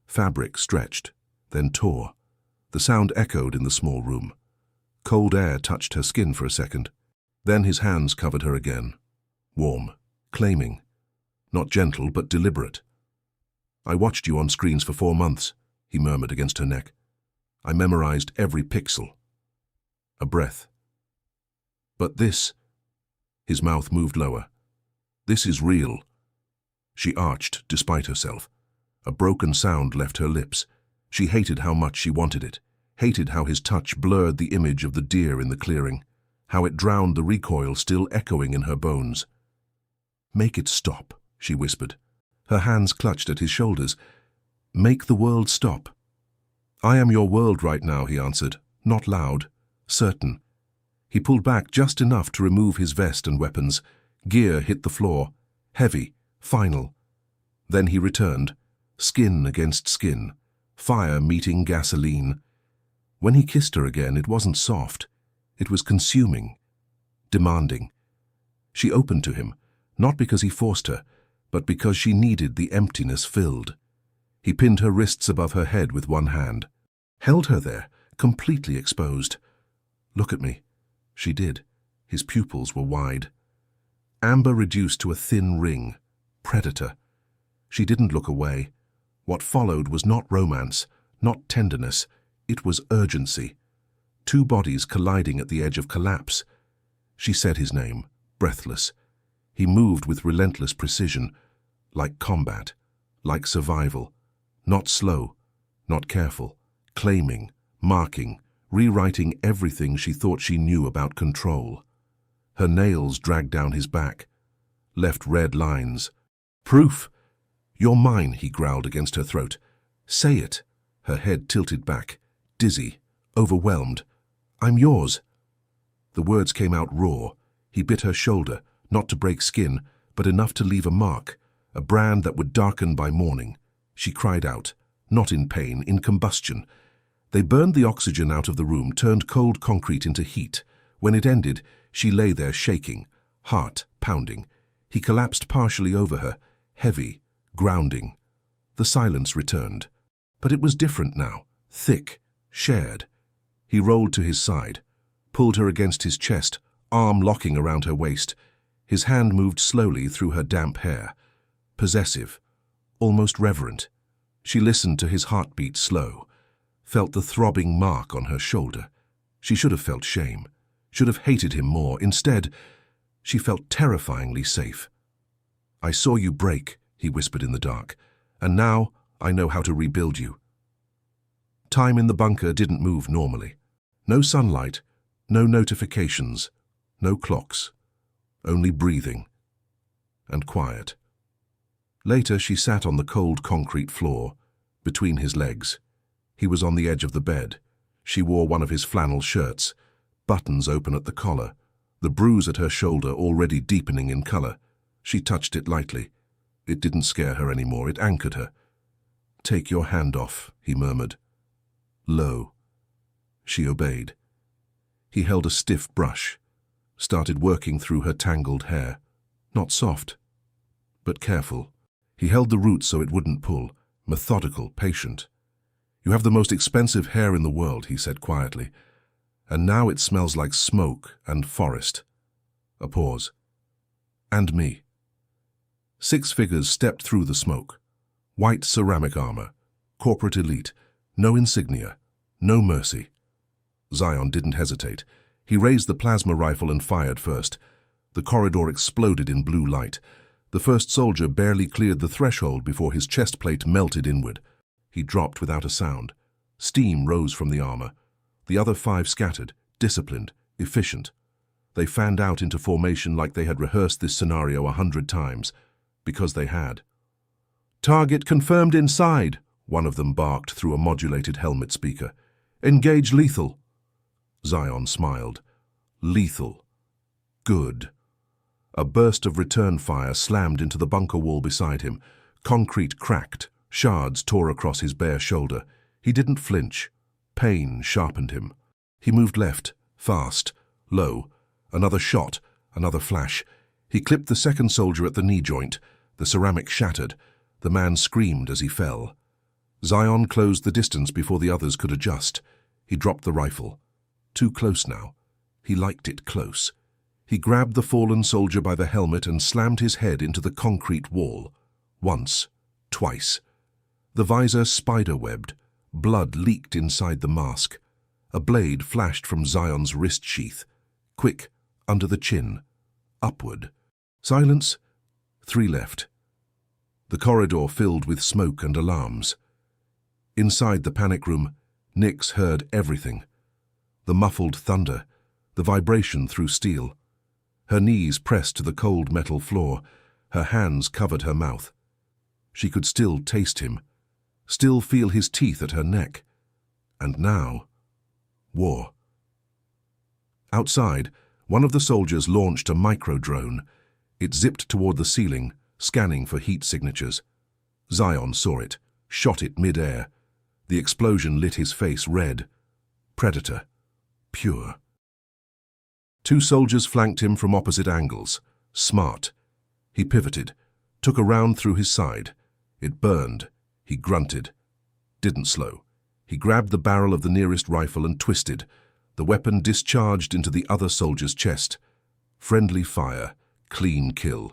Fabric stretched, then tore. The sound echoed in the small room. Cold air touched her skin for a second. Then his hands covered her again. Warm, claiming. Not gentle, but deliberate. I watched you on screens for 4 months, he murmured against her neck. I memorized every pixel. A breath. But this... His mouth moved lower. This is real. She arched, despite herself. A broken sound left her lips. She hated how much she wanted it, hated how his touch blurred the image of the deer in the clearing, how it drowned the recoil still echoing in her bones. Make it stop, she whispered. Her hands clutched at his shoulders. Make the world stop. I am your world right now, he answered, not loud, certain. He pulled back just enough to remove his vest and weapons. Gear hit the floor, heavy, final. Then he returned, skin against skin, fire meeting gasoline. When he kissed her again, it wasn't soft. It was consuming, demanding. She opened to him, not because he forced her, but because she needed the emptiness filled. He pinned her wrists above her head with one hand, held her there, completely exposed. Look at me. She did. His pupils were wide. Amber reduced to a thin ring. Predator. She didn't look away. What followed was not romance, not tenderness. It was urgency. Two bodies colliding at the edge of collapse. She said his name, breathless. He moved with relentless precision, like combat, like survival. Not slow, not careful, claiming, marking, rewriting everything she thought she knew about control. Her nails dragged down his back, left red lines. "Proof! You're mine," he growled against her throat. "Say it." Her head tilted back, dizzy, overwhelmed. "I'm yours." The words came out raw. He bit her shoulder, not to break skin, but enough to leave a mark, a brand that would darken by morning. She cried out, not in pain, in combustion. They burned the oxygen out of the room, turned cold concrete into heat. When it ended, she lay there shaking, heart pounding. He collapsed partially over her, heavy, grounding. The silence returned. But it was different now, thick, shared. He rolled to his side, pulled her against his chest, arm locking around her waist. His hand moved slowly through her damp hair, possessive, almost reverent. She listened to his heartbeat slow, felt the throbbing mark on her shoulder. She should have felt shame, should have hated him more. Instead, she felt terrifyingly safe. "I saw you break," he whispered in the dark, "and now I know how to rebuild you." Time in the bunker didn't move normally. No sunlight, no notifications, no clocks, only breathing and quiet. Later, she sat on the cold concrete floor, between his legs. He was on the edge of the bed. She wore one of his flannel shirts, buttons open at the collar, the bruise at her shoulder already deepening in color. She touched it lightly. It didn't scare her anymore, it anchored her. "Take your hand off," he murmured. Low. She obeyed. He held a stiff brush, started working through her tangled hair. Not soft, but careful. He held the roots so it wouldn't pull, methodical, patient. "You have the most expensive hair in the world," he said quietly, "and now it smells like smoke and forest." A pause. "And me." 6 figures stepped through the smoke. White ceramic armor, corporate elite, no insignia, no mercy. Zion didn't hesitate. He raised the plasma rifle and fired first. The corridor exploded in blue light. The first soldier barely cleared the threshold before his chest plate melted inward. He dropped without a sound. Steam rose from the armor. The other 5 scattered, disciplined, efficient. They fanned out into formation like they had rehearsed this scenario 100 times, because they had. "Target confirmed inside," one of them barked through a modulated helmet speaker. "Engage lethal." Zion smiled. Lethal. Good. A burst of return fire slammed into the bunker wall beside him. Concrete cracked. Shards tore across his bare shoulder. He didn't flinch. Pain sharpened him. He moved left, fast, low. Another shot, another flash. He clipped the second soldier at the knee joint. The ceramic shattered. The man screamed as he fell. Zion closed the distance before the others could adjust. He dropped the rifle. Too close now. He liked it close. He grabbed the fallen soldier by the helmet and slammed his head into the concrete wall. Once, twice. The visor spider-webbed. Blood leaked inside the mask. A blade flashed from Zion's wrist sheath. Quick, under the chin. Upward. Silence. 3 left. The corridor filled with smoke and alarms. Inside the panic room, Nix heard everything. The muffled thunder, the vibration through steel. Her knees pressed to the cold metal floor. Her hands covered her mouth. She could still taste him, still feel his teeth at her neck. And now, war. Outside, one of the soldiers launched a micro-drone. It zipped toward the ceiling, scanning for heat signatures. Zion saw it, shot it mid-air. The explosion lit his face red. Predator. Pure. 2 soldiers flanked him from opposite angles. Smart. He pivoted, took a round through his side. It burned. He grunted. Didn't slow. He grabbed the barrel of the nearest rifle and twisted. The weapon discharged into the other soldier's chest. Friendly fire, clean kill.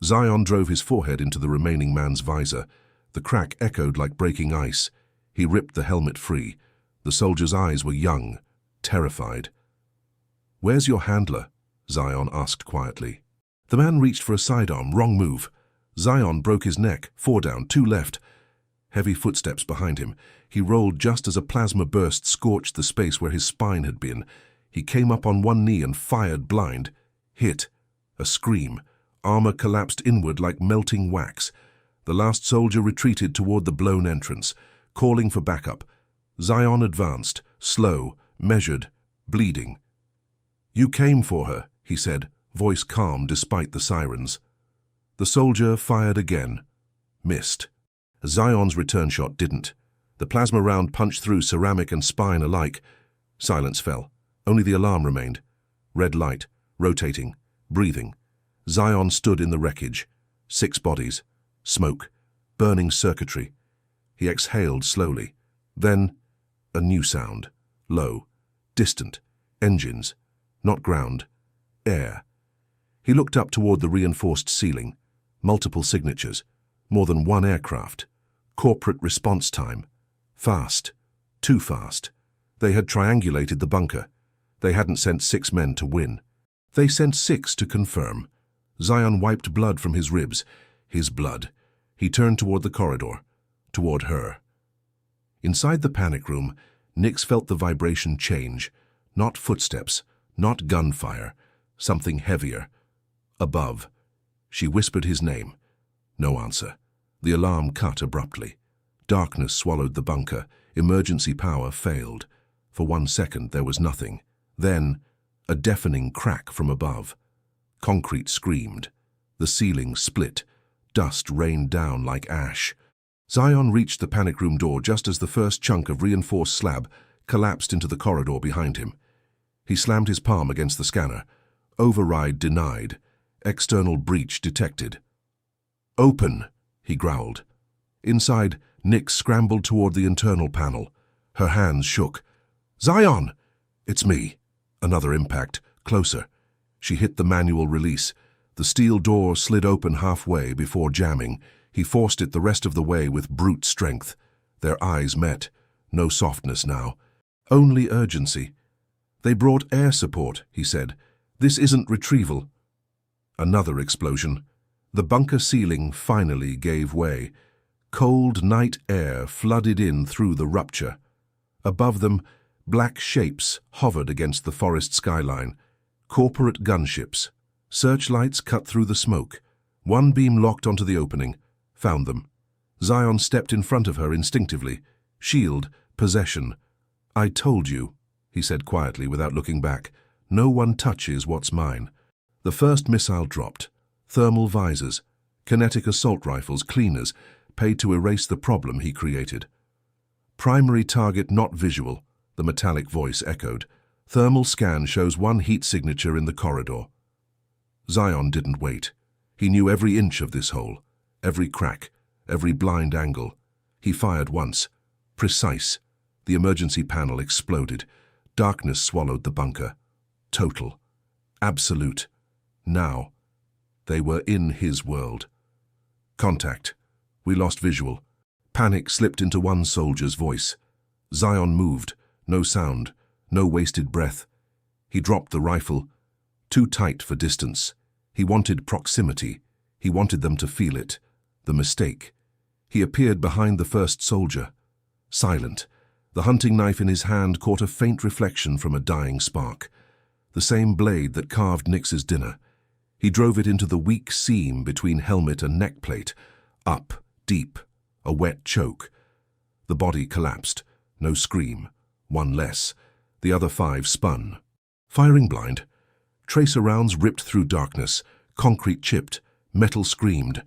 Zion drove his forehead into the remaining man's visor. The crack echoed like breaking ice. He ripped the helmet free. The soldier's eyes were young, terrified. "Where's your handler?" Zion asked quietly. The man reached for a sidearm. Wrong move. Zion broke his neck. 4 down, 2 left. Heavy footsteps behind him. He rolled just as a plasma burst scorched the space where his spine had been. He came up on one knee and fired blind. Hit. A scream. Armor collapsed inward like melting wax. The last soldier retreated toward the blown entrance, calling for backup. Zion advanced, slow, measured, bleeding. "You came for her," he said, voice calm despite the sirens. The soldier fired again. Missed. Zion's return shot didn't. The plasma round punched through ceramic and spine alike. Silence fell. Only the alarm remained. Red light, rotating, breathing. Zion stood in the wreckage. 6 bodies. Smoke. Burning circuitry. He exhaled slowly. Then, a new sound. Low. Distant. Engines. Not ground. Air. He looked up toward the reinforced ceiling. Multiple signatures. More than 1 aircraft. Corporate response time. Fast. Too fast. They had triangulated the bunker. They hadn't sent 6 men to win. They sent 6 to confirm. Zion wiped blood from his ribs. His blood. He turned toward the corridor. Toward her. Inside the panic room, Nix felt the vibration change. Not footsteps. Not gunfire. Something heavier. Above. She whispered his name. No answer. The alarm cut abruptly. Darkness swallowed the bunker. Emergency power failed. For 1 second there was nothing. Then, a deafening crack from above. Concrete screamed. The ceiling split. Dust rained down like ash. Zion reached the panic room door just as the first chunk of reinforced slab collapsed into the corridor behind him. He slammed his palm against the scanner. Override denied. External breach detected. "Open," he growled. Inside, Nix scrambled toward the internal panel. Her hands shook. "Zion!" "It's me." Another impact. Closer. She hit the manual release. The steel door slid open halfway before jamming. He forced it the rest of the way with brute strength. Their eyes met. No softness now. Only urgency. "They brought air support," he said. "This isn't retrieval." Another explosion. The bunker ceiling finally gave way. Cold night air flooded in through the rupture. Above them, black shapes hovered against the forest skyline. Corporate gunships. Searchlights cut through the smoke. One beam locked onto the opening. Found them. Zion stepped in front of her instinctively. Shield, possession. "I told you," he said quietly without looking back. "No one touches what's mine." The first missile dropped. Thermal visors. Kinetic assault rifles, cleaners, paid to erase the problem he created. "Primary target not visual," the metallic voice echoed. "Thermal scan shows 1 heat signature in the corridor." Zion didn't wait. He knew every inch of this hole, every crack, every blind angle. He fired once. Precise. The emergency panel exploded. Darkness swallowed the bunker. Total. Absolute. Now. They were in his world. "Contact. We lost visual." Panic slipped into one soldier's voice. Zion moved. No sound. No wasted breath. He dropped the rifle. Too tight for distance. He wanted proximity. He wanted them to feel it. The mistake. He appeared behind the first soldier. Silent. The hunting knife in his hand caught a faint reflection from a dying spark. The same blade that carved Nix's dinner. He drove it into the weak seam between helmet and neckplate. Up, deep, a wet choke. The body collapsed. No scream. 1 less. The other 5 spun. Firing blind. Tracer rounds ripped through darkness. Concrete chipped. Metal screamed.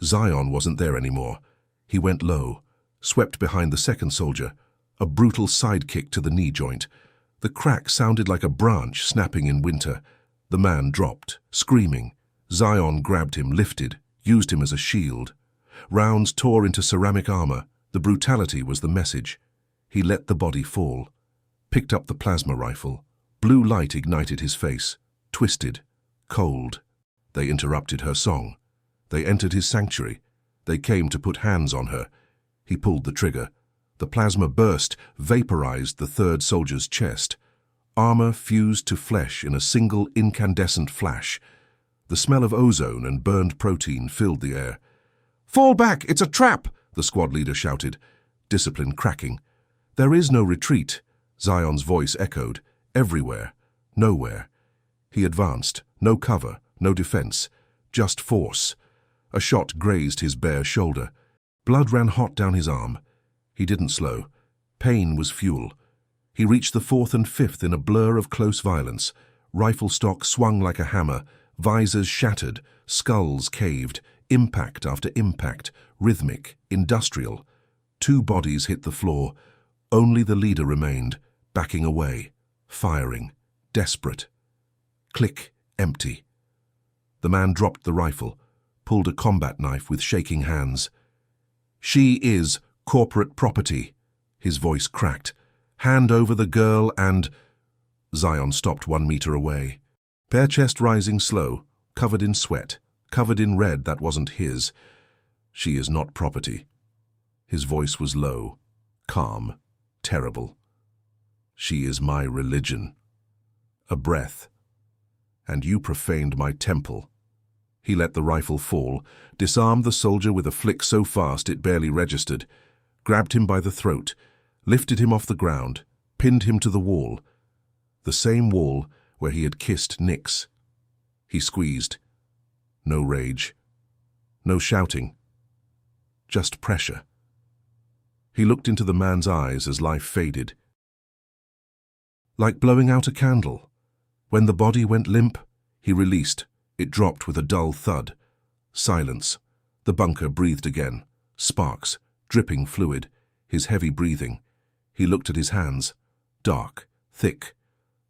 Zion wasn't there anymore. He went low. Swept behind the second soldier. A brutal sidekick to the knee joint. The crack sounded like a branch snapping in winter. The man dropped, screaming. Zion grabbed him, lifted, used him as a shield. Rounds tore into ceramic armor. The brutality was the message. He let the body fall. Picked up the plasma rifle. Blue light ignited his face. Twisted. Cold. They interrupted her song. They entered his sanctuary. They came to put hands on her. He pulled the trigger. The plasma burst, vaporized the third soldier's chest. Armor fused to flesh in a single incandescent flash. The smell of ozone and burned protein filled the air. "Fall back! It's a trap!" the squad leader shouted, discipline cracking. "There is no retreat," Zion's voice echoed. "Everywhere. Nowhere." He advanced. No cover, no defense. Just force. A shot grazed his bare shoulder. Blood ran hot down his arm. He didn't slow. Pain was fuel. He reached the fourth and fifth in a blur of close violence. Rifle stock swung like a hammer. Visors shattered. Skulls caved. Impact after impact. Rhythmic. Industrial. 2 bodies hit the floor. Only the leader remained, backing away. Firing. Desperate. Click. Empty. The man dropped the rifle. Pulled a combat knife with shaking hands. "She is corporate property," his voice cracked. "Hand over the girl and—" Zion stopped 1 meter away. Bare chest rising slow, covered in sweat, covered in red that wasn't his. "She is not property." His voice was low, calm, terrible. "She is my religion." A breath. "And you profaned my temple." He let the rifle fall, disarmed the soldier with a flick so fast it barely registered, grabbed him by the throat, lifted him off the ground, pinned him to the wall. The same wall where he had kissed Nix. He squeezed. No rage. No shouting. Just pressure. He looked into the man's eyes as life faded. Like blowing out a candle. When the body went limp, he released. It dropped with a dull thud. Silence. The bunker breathed again. Sparks, dripping fluid, his heavy breathing. He looked at his hands. Dark, thick.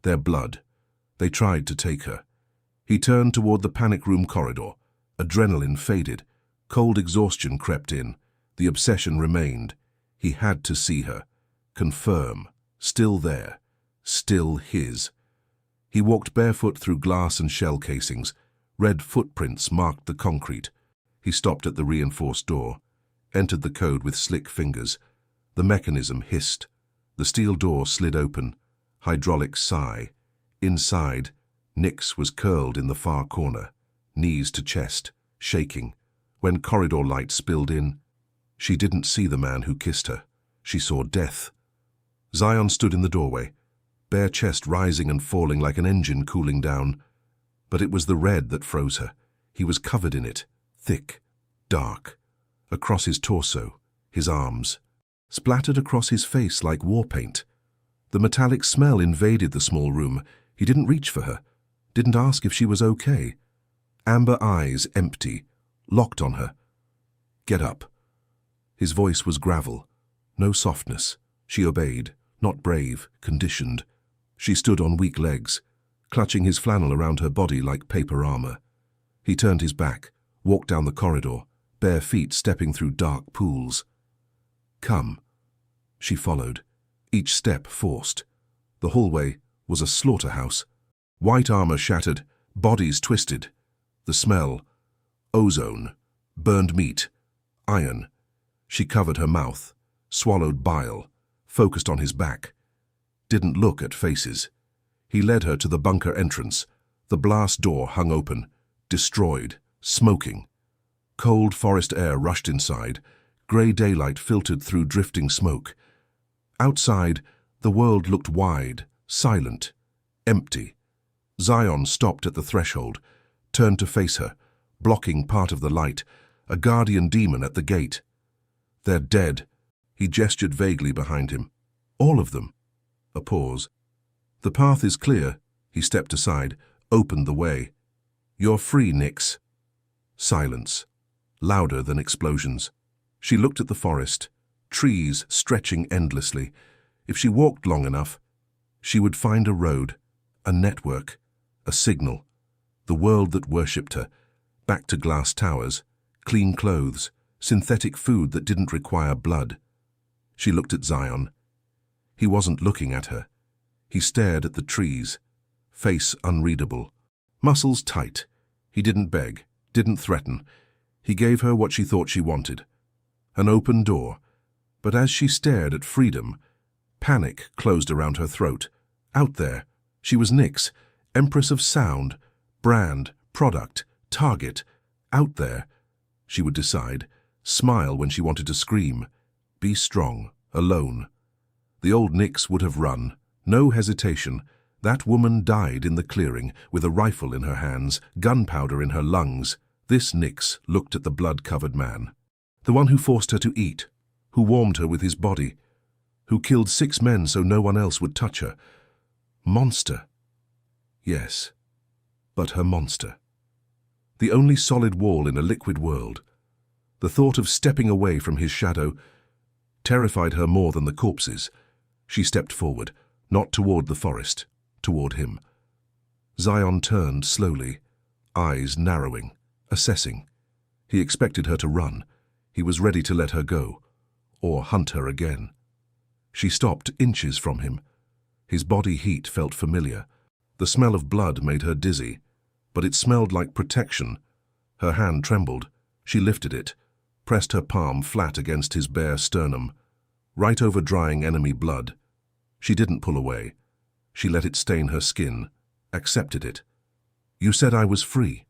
Their blood. They tried to take her. He turned toward the panic room corridor. Adrenaline faded. Cold exhaustion crept in. The obsession remained. He had to see her. Confirm. Still there. Still his. He walked barefoot through glass and shell casings. Red footprints marked the concrete. He stopped at the reinforced door, entered the code with slick fingers. The mechanism hissed. The steel door slid open. Hydraulic sigh. Inside, Nix was curled in the far corner, knees to chest, shaking. When corridor light spilled in, she didn't see the man who kissed her. She saw death. Zion stood in the doorway, bare chest rising and falling like an engine cooling down. But it was the red that froze her. He was covered in it, thick, dark. Across his torso, his arms, splattered across his face like war paint. The metallic smell invaded the small room. He didn't reach for her, didn't ask if she was okay. Amber eyes empty, locked on her. "Get up." His voice was gravel, no softness. She obeyed, not brave, conditioned. She stood on weak legs, clutching his flannel around her body like paper armor. He turned his back, walked down the corridor, bare feet stepping through dark pools. "Come." She followed, each step forced. The hallway was a slaughterhouse. White armor shattered, bodies twisted. The smell, ozone, burned meat, iron. She covered her mouth, swallowed bile, focused on his back. Didn't look at faces. He led her to the bunker entrance. The blast door hung open, destroyed, smoking. Cold forest air rushed inside. Grey daylight filtered through drifting smoke. Outside, the world looked wide, silent, empty. Zion stopped at the threshold, turned to face her, blocking part of the light, a guardian demon at the gate. "They're dead." He gestured vaguely behind him. "All of them." A pause. "The path is clear." He stepped aside, opened the way. "You're free, Nix." Silence, louder than explosions. She looked at the forest, trees stretching endlessly. If she walked long enough, she would find a road, a network, a signal. The world that worshipped her, back to glass towers, clean clothes, synthetic food that didn't require blood. She looked at Zion. He wasn't looking at her. He stared at the trees, face unreadable, muscles tight. He didn't beg, didn't threaten. He gave her what she thought she wanted. An open door. But as she stared at freedom, panic closed around her throat. Out there, she was Nyx, Empress of Sound, brand, product, target. Out there, she would decide, smile when she wanted to scream, be strong, alone. The old Nyx would have run, no hesitation. That woman died in the clearing, with a rifle in her hands, gunpowder in her lungs. This Nyx looked at the blood-covered man. The one who forced her to eat, who warmed her with his body, who killed 6 men so no one else would touch her. Monster. Yes, but her monster. The only solid wall in a liquid world. The thought of stepping away from his shadow terrified her more than the corpses. She stepped forward, not toward the forest, toward him. Zion turned slowly, eyes narrowing, assessing. He expected her to run. He was ready to let her go, or hunt her again. She stopped inches from him. His body heat felt familiar. The smell of blood made her dizzy, but it smelled like protection. Her hand trembled. She lifted it, pressed her palm flat against his bare sternum, right over drying enemy blood. She didn't pull away. She let it stain her skin, accepted it. You said I was free.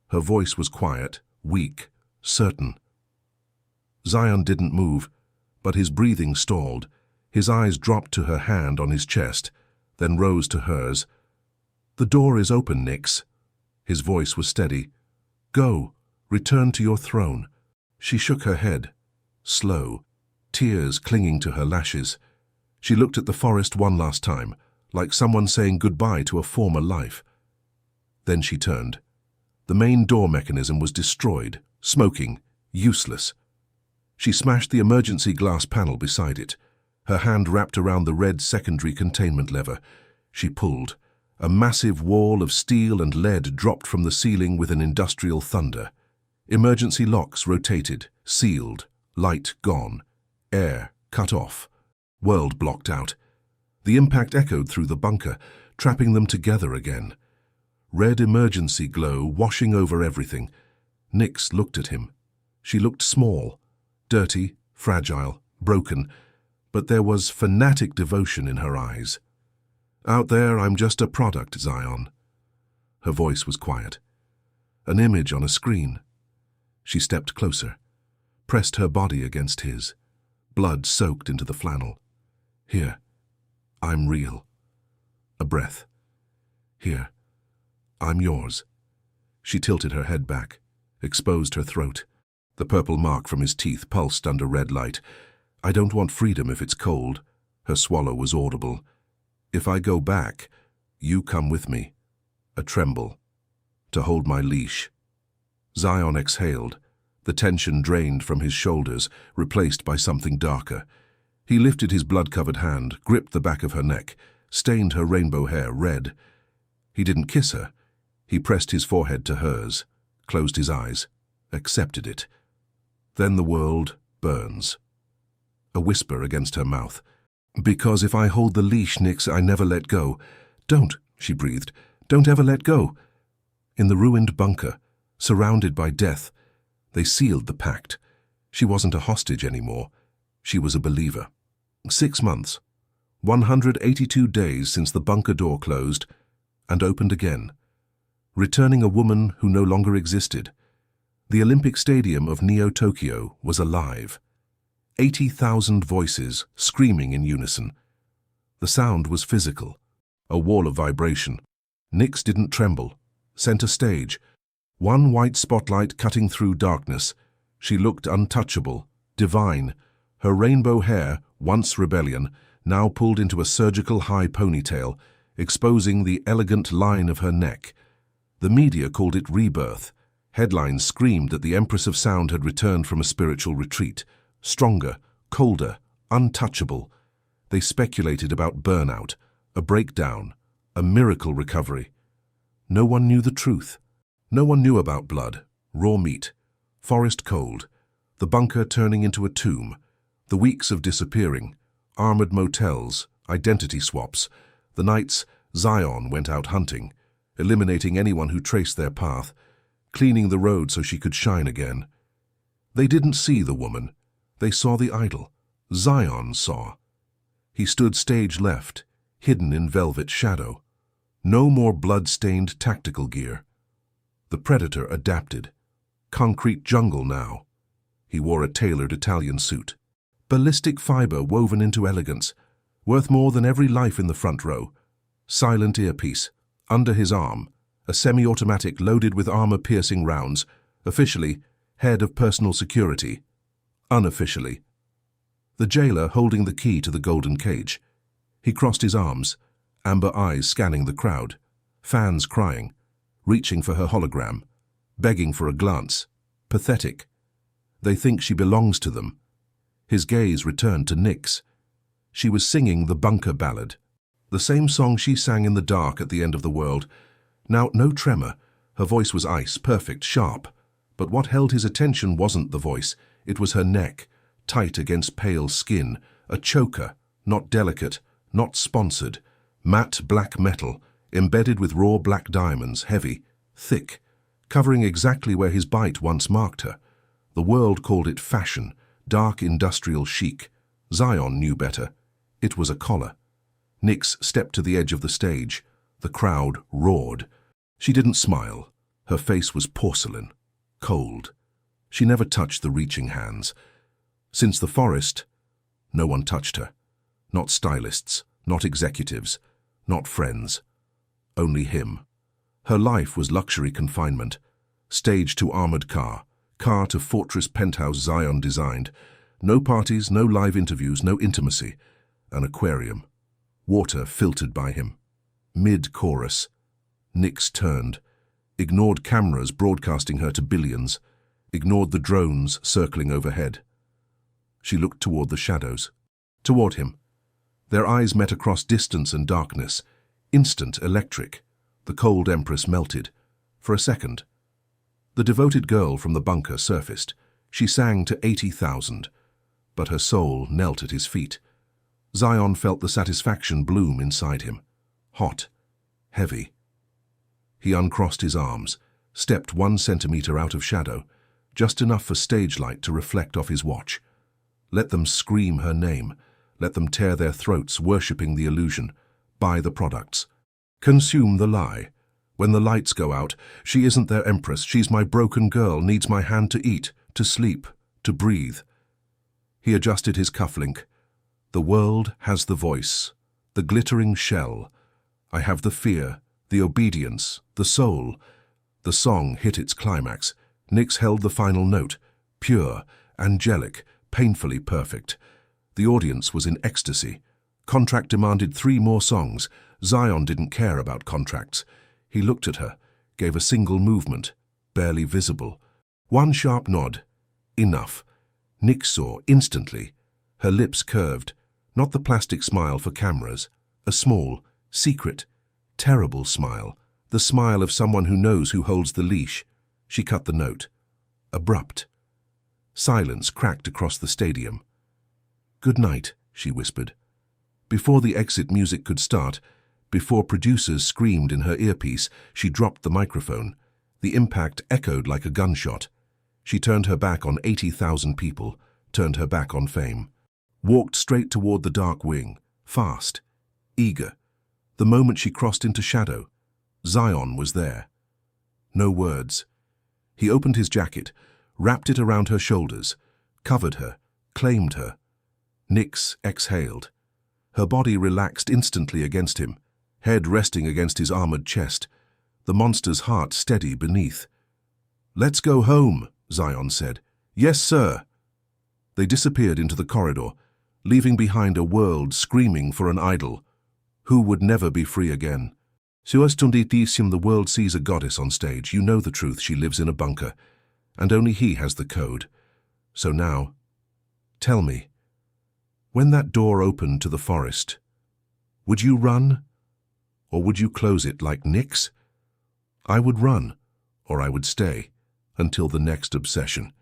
Her voice was quiet, weak, certain. Zion didn't move, but his breathing stalled. His eyes dropped to her hand on his chest, then rose to hers. The door is open, Nyx. His voice was steady. Go, return to your throne. She shook her head, slow, tears clinging to her lashes. She looked at the forest one last time, like someone saying goodbye to a former life. Then she turned. The main door mechanism was destroyed, smoking, useless. She smashed the emergency glass panel beside it. Her hand wrapped around the red secondary containment lever. She pulled. A massive wall of steel and lead dropped from the ceiling with an industrial thunder. Emergency locks rotated, sealed, light gone, air cut off, world blocked out. The impact echoed through the bunker, trapping them together again. Red emergency glow washing over everything. Nyx looked at him. She looked small, dirty, fragile, broken, but there was fanatic devotion in her eyes. Out there, I'm just a product, Zion. Her voice was quiet. An image on a screen. She stepped closer, pressed her body against his. Blood soaked into the flannel. Here, I'm real. A breath. Here, I'm yours. She tilted her head back, exposed her throat. The purple mark from his teeth pulsed under red light. I don't want freedom if it's cold. Her swallow was audible. If I go back, you come with me. A tremble. To hold my leash. Zion exhaled. The tension drained from his shoulders, replaced by something darker. He lifted his blood-covered hand, gripped the back of her neck, stained her rainbow hair red. He didn't kiss her. He pressed his forehead to hers, closed his eyes, accepted it. Then the world burns. A whisper against her mouth. Because if I hold the leash, Nyx, I never let go. Don't, she breathed. Don't ever let go. In the ruined bunker, surrounded by death, they sealed the pact. She wasn't a hostage anymore. She was a believer. 6 months, 182 days since the bunker door closed and opened again, returning a woman who no longer existed. The Olympic Stadium of Neo-Tokyo was alive. 80,000 voices screaming in unison. The sound was physical, a wall of vibration. Nyx didn't tremble. Center stage. One white spotlight cutting through darkness. She looked untouchable, divine. Her rainbow hair, once rebellion, now pulled into a surgical high ponytail, exposing the elegant line of her neck. The media called it rebirth. Headlines screamed that the Empress of Sound had returned from a spiritual retreat. Stronger, colder, untouchable. They speculated about burnout, a breakdown, a miracle recovery. No one knew the truth. No one knew about blood, raw meat, forest cold, the bunker turning into a tomb, the weeks of disappearing, armored motels, identity swaps, the nights Zion went out hunting. eliminating anyone who traced their path, cleaning the road so she could shine again. They didn't see the woman. They saw the idol. Zion saw. He stood stage left, hidden in velvet shadow. No more blood-stained tactical gear. The predator adapted. Concrete jungle now. He wore a tailored Italian suit. Ballistic fiber woven into elegance, worth more than every life in the front row. Silent earpiece. Under his arm, a semi-automatic loaded with armor-piercing rounds. Officially, head of personal security. Unofficially, the jailer holding the key to the golden cage. He crossed his arms, amber eyes scanning the crowd, fans crying, reaching for her hologram, begging for a glance. Pathetic. They think she belongs to them. His gaze returned to Nyx. She was singing the bunker ballad, the same song she sang in the dark at the end of the world. Now, no tremor. Her voice was ice, perfect, sharp. But what held his attention wasn't the voice. It was her neck, tight against pale skin, a choker, not delicate, not sponsored, matte black metal, embedded with raw black diamonds, heavy, thick, covering exactly where his bite once marked her. The world called it fashion, dark industrial chic. Zion knew better. It was a collar. Nyx stepped to the edge of the stage. The crowd roared. She didn't smile. Her face was porcelain, cold. She never touched the reaching hands. Since the forest, no one touched her. Not stylists, not executives, not friends. Only him. Her life was luxury confinement. Stage to armored car, car to fortress penthouse Zion designed. No parties, no live interviews, no intimacy. An aquarium. Water filtered by him. Mid-chorus. Nyx turned. Ignored cameras broadcasting her to billions. Ignored the drones circling overhead. She looked toward the shadows. Toward him. Their eyes met across distance and darkness. Instant, electric. The cold empress melted. For a second. The devoted girl from the bunker surfaced. She sang to 80,000. But her soul knelt at his feet. Zion felt the satisfaction bloom inside him. Hot. Heavy. He uncrossed his arms, stepped 1 centimeter out of shadow, just enough for stage light to reflect off his watch. Let them scream her name. Let them tear their throats, worshipping the illusion. Buy the products. Consume the lie. When the lights go out, she isn't their empress. She's my broken girl, needs my hand to eat, to sleep, to breathe. He adjusted his cufflink. The world has the voice, the glittering shell. I have the fear, the obedience, the soul. The song hit its climax. Nyx held the final note, pure, angelic, painfully perfect. The audience was in ecstasy. Contract demanded 3 more songs. Zion didn't care about contracts. He looked at her, gave a single movement, barely visible. 1 sharp nod. Enough. Nyx saw instantly. Her lips curved, not the plastic smile for cameras. A small, secret, terrible smile. The smile of someone who knows who holds the leash. She cut the note. Abrupt. Silence cracked across the stadium. "Good night," she whispered. Before the exit music could start, before producers screamed in her earpiece, she dropped the microphone. The impact echoed like a gunshot. She turned her back on 80,000 people, turned her back on fame. Walked straight toward the dark wing, fast, eager. The moment she crossed into shadow, Zion was there. No words. He opened his jacket, wrapped it around her shoulders, covered her, claimed her. Nyx exhaled. Her body relaxed instantly against him, head resting against his armored chest, the monster's heart steady beneath. "Let's go home," Zion said. "Yes, sir." They disappeared into the corridor, leaving behind a world screaming for an idol, who would never be free again. Suastunditisium, the world sees a goddess on stage. You know the truth, she lives in a bunker, and only he has the code. So now, tell me, when that door opened to the forest, would you run, or would you close it like Nyx? I would run, or I would stay, until the next obsession.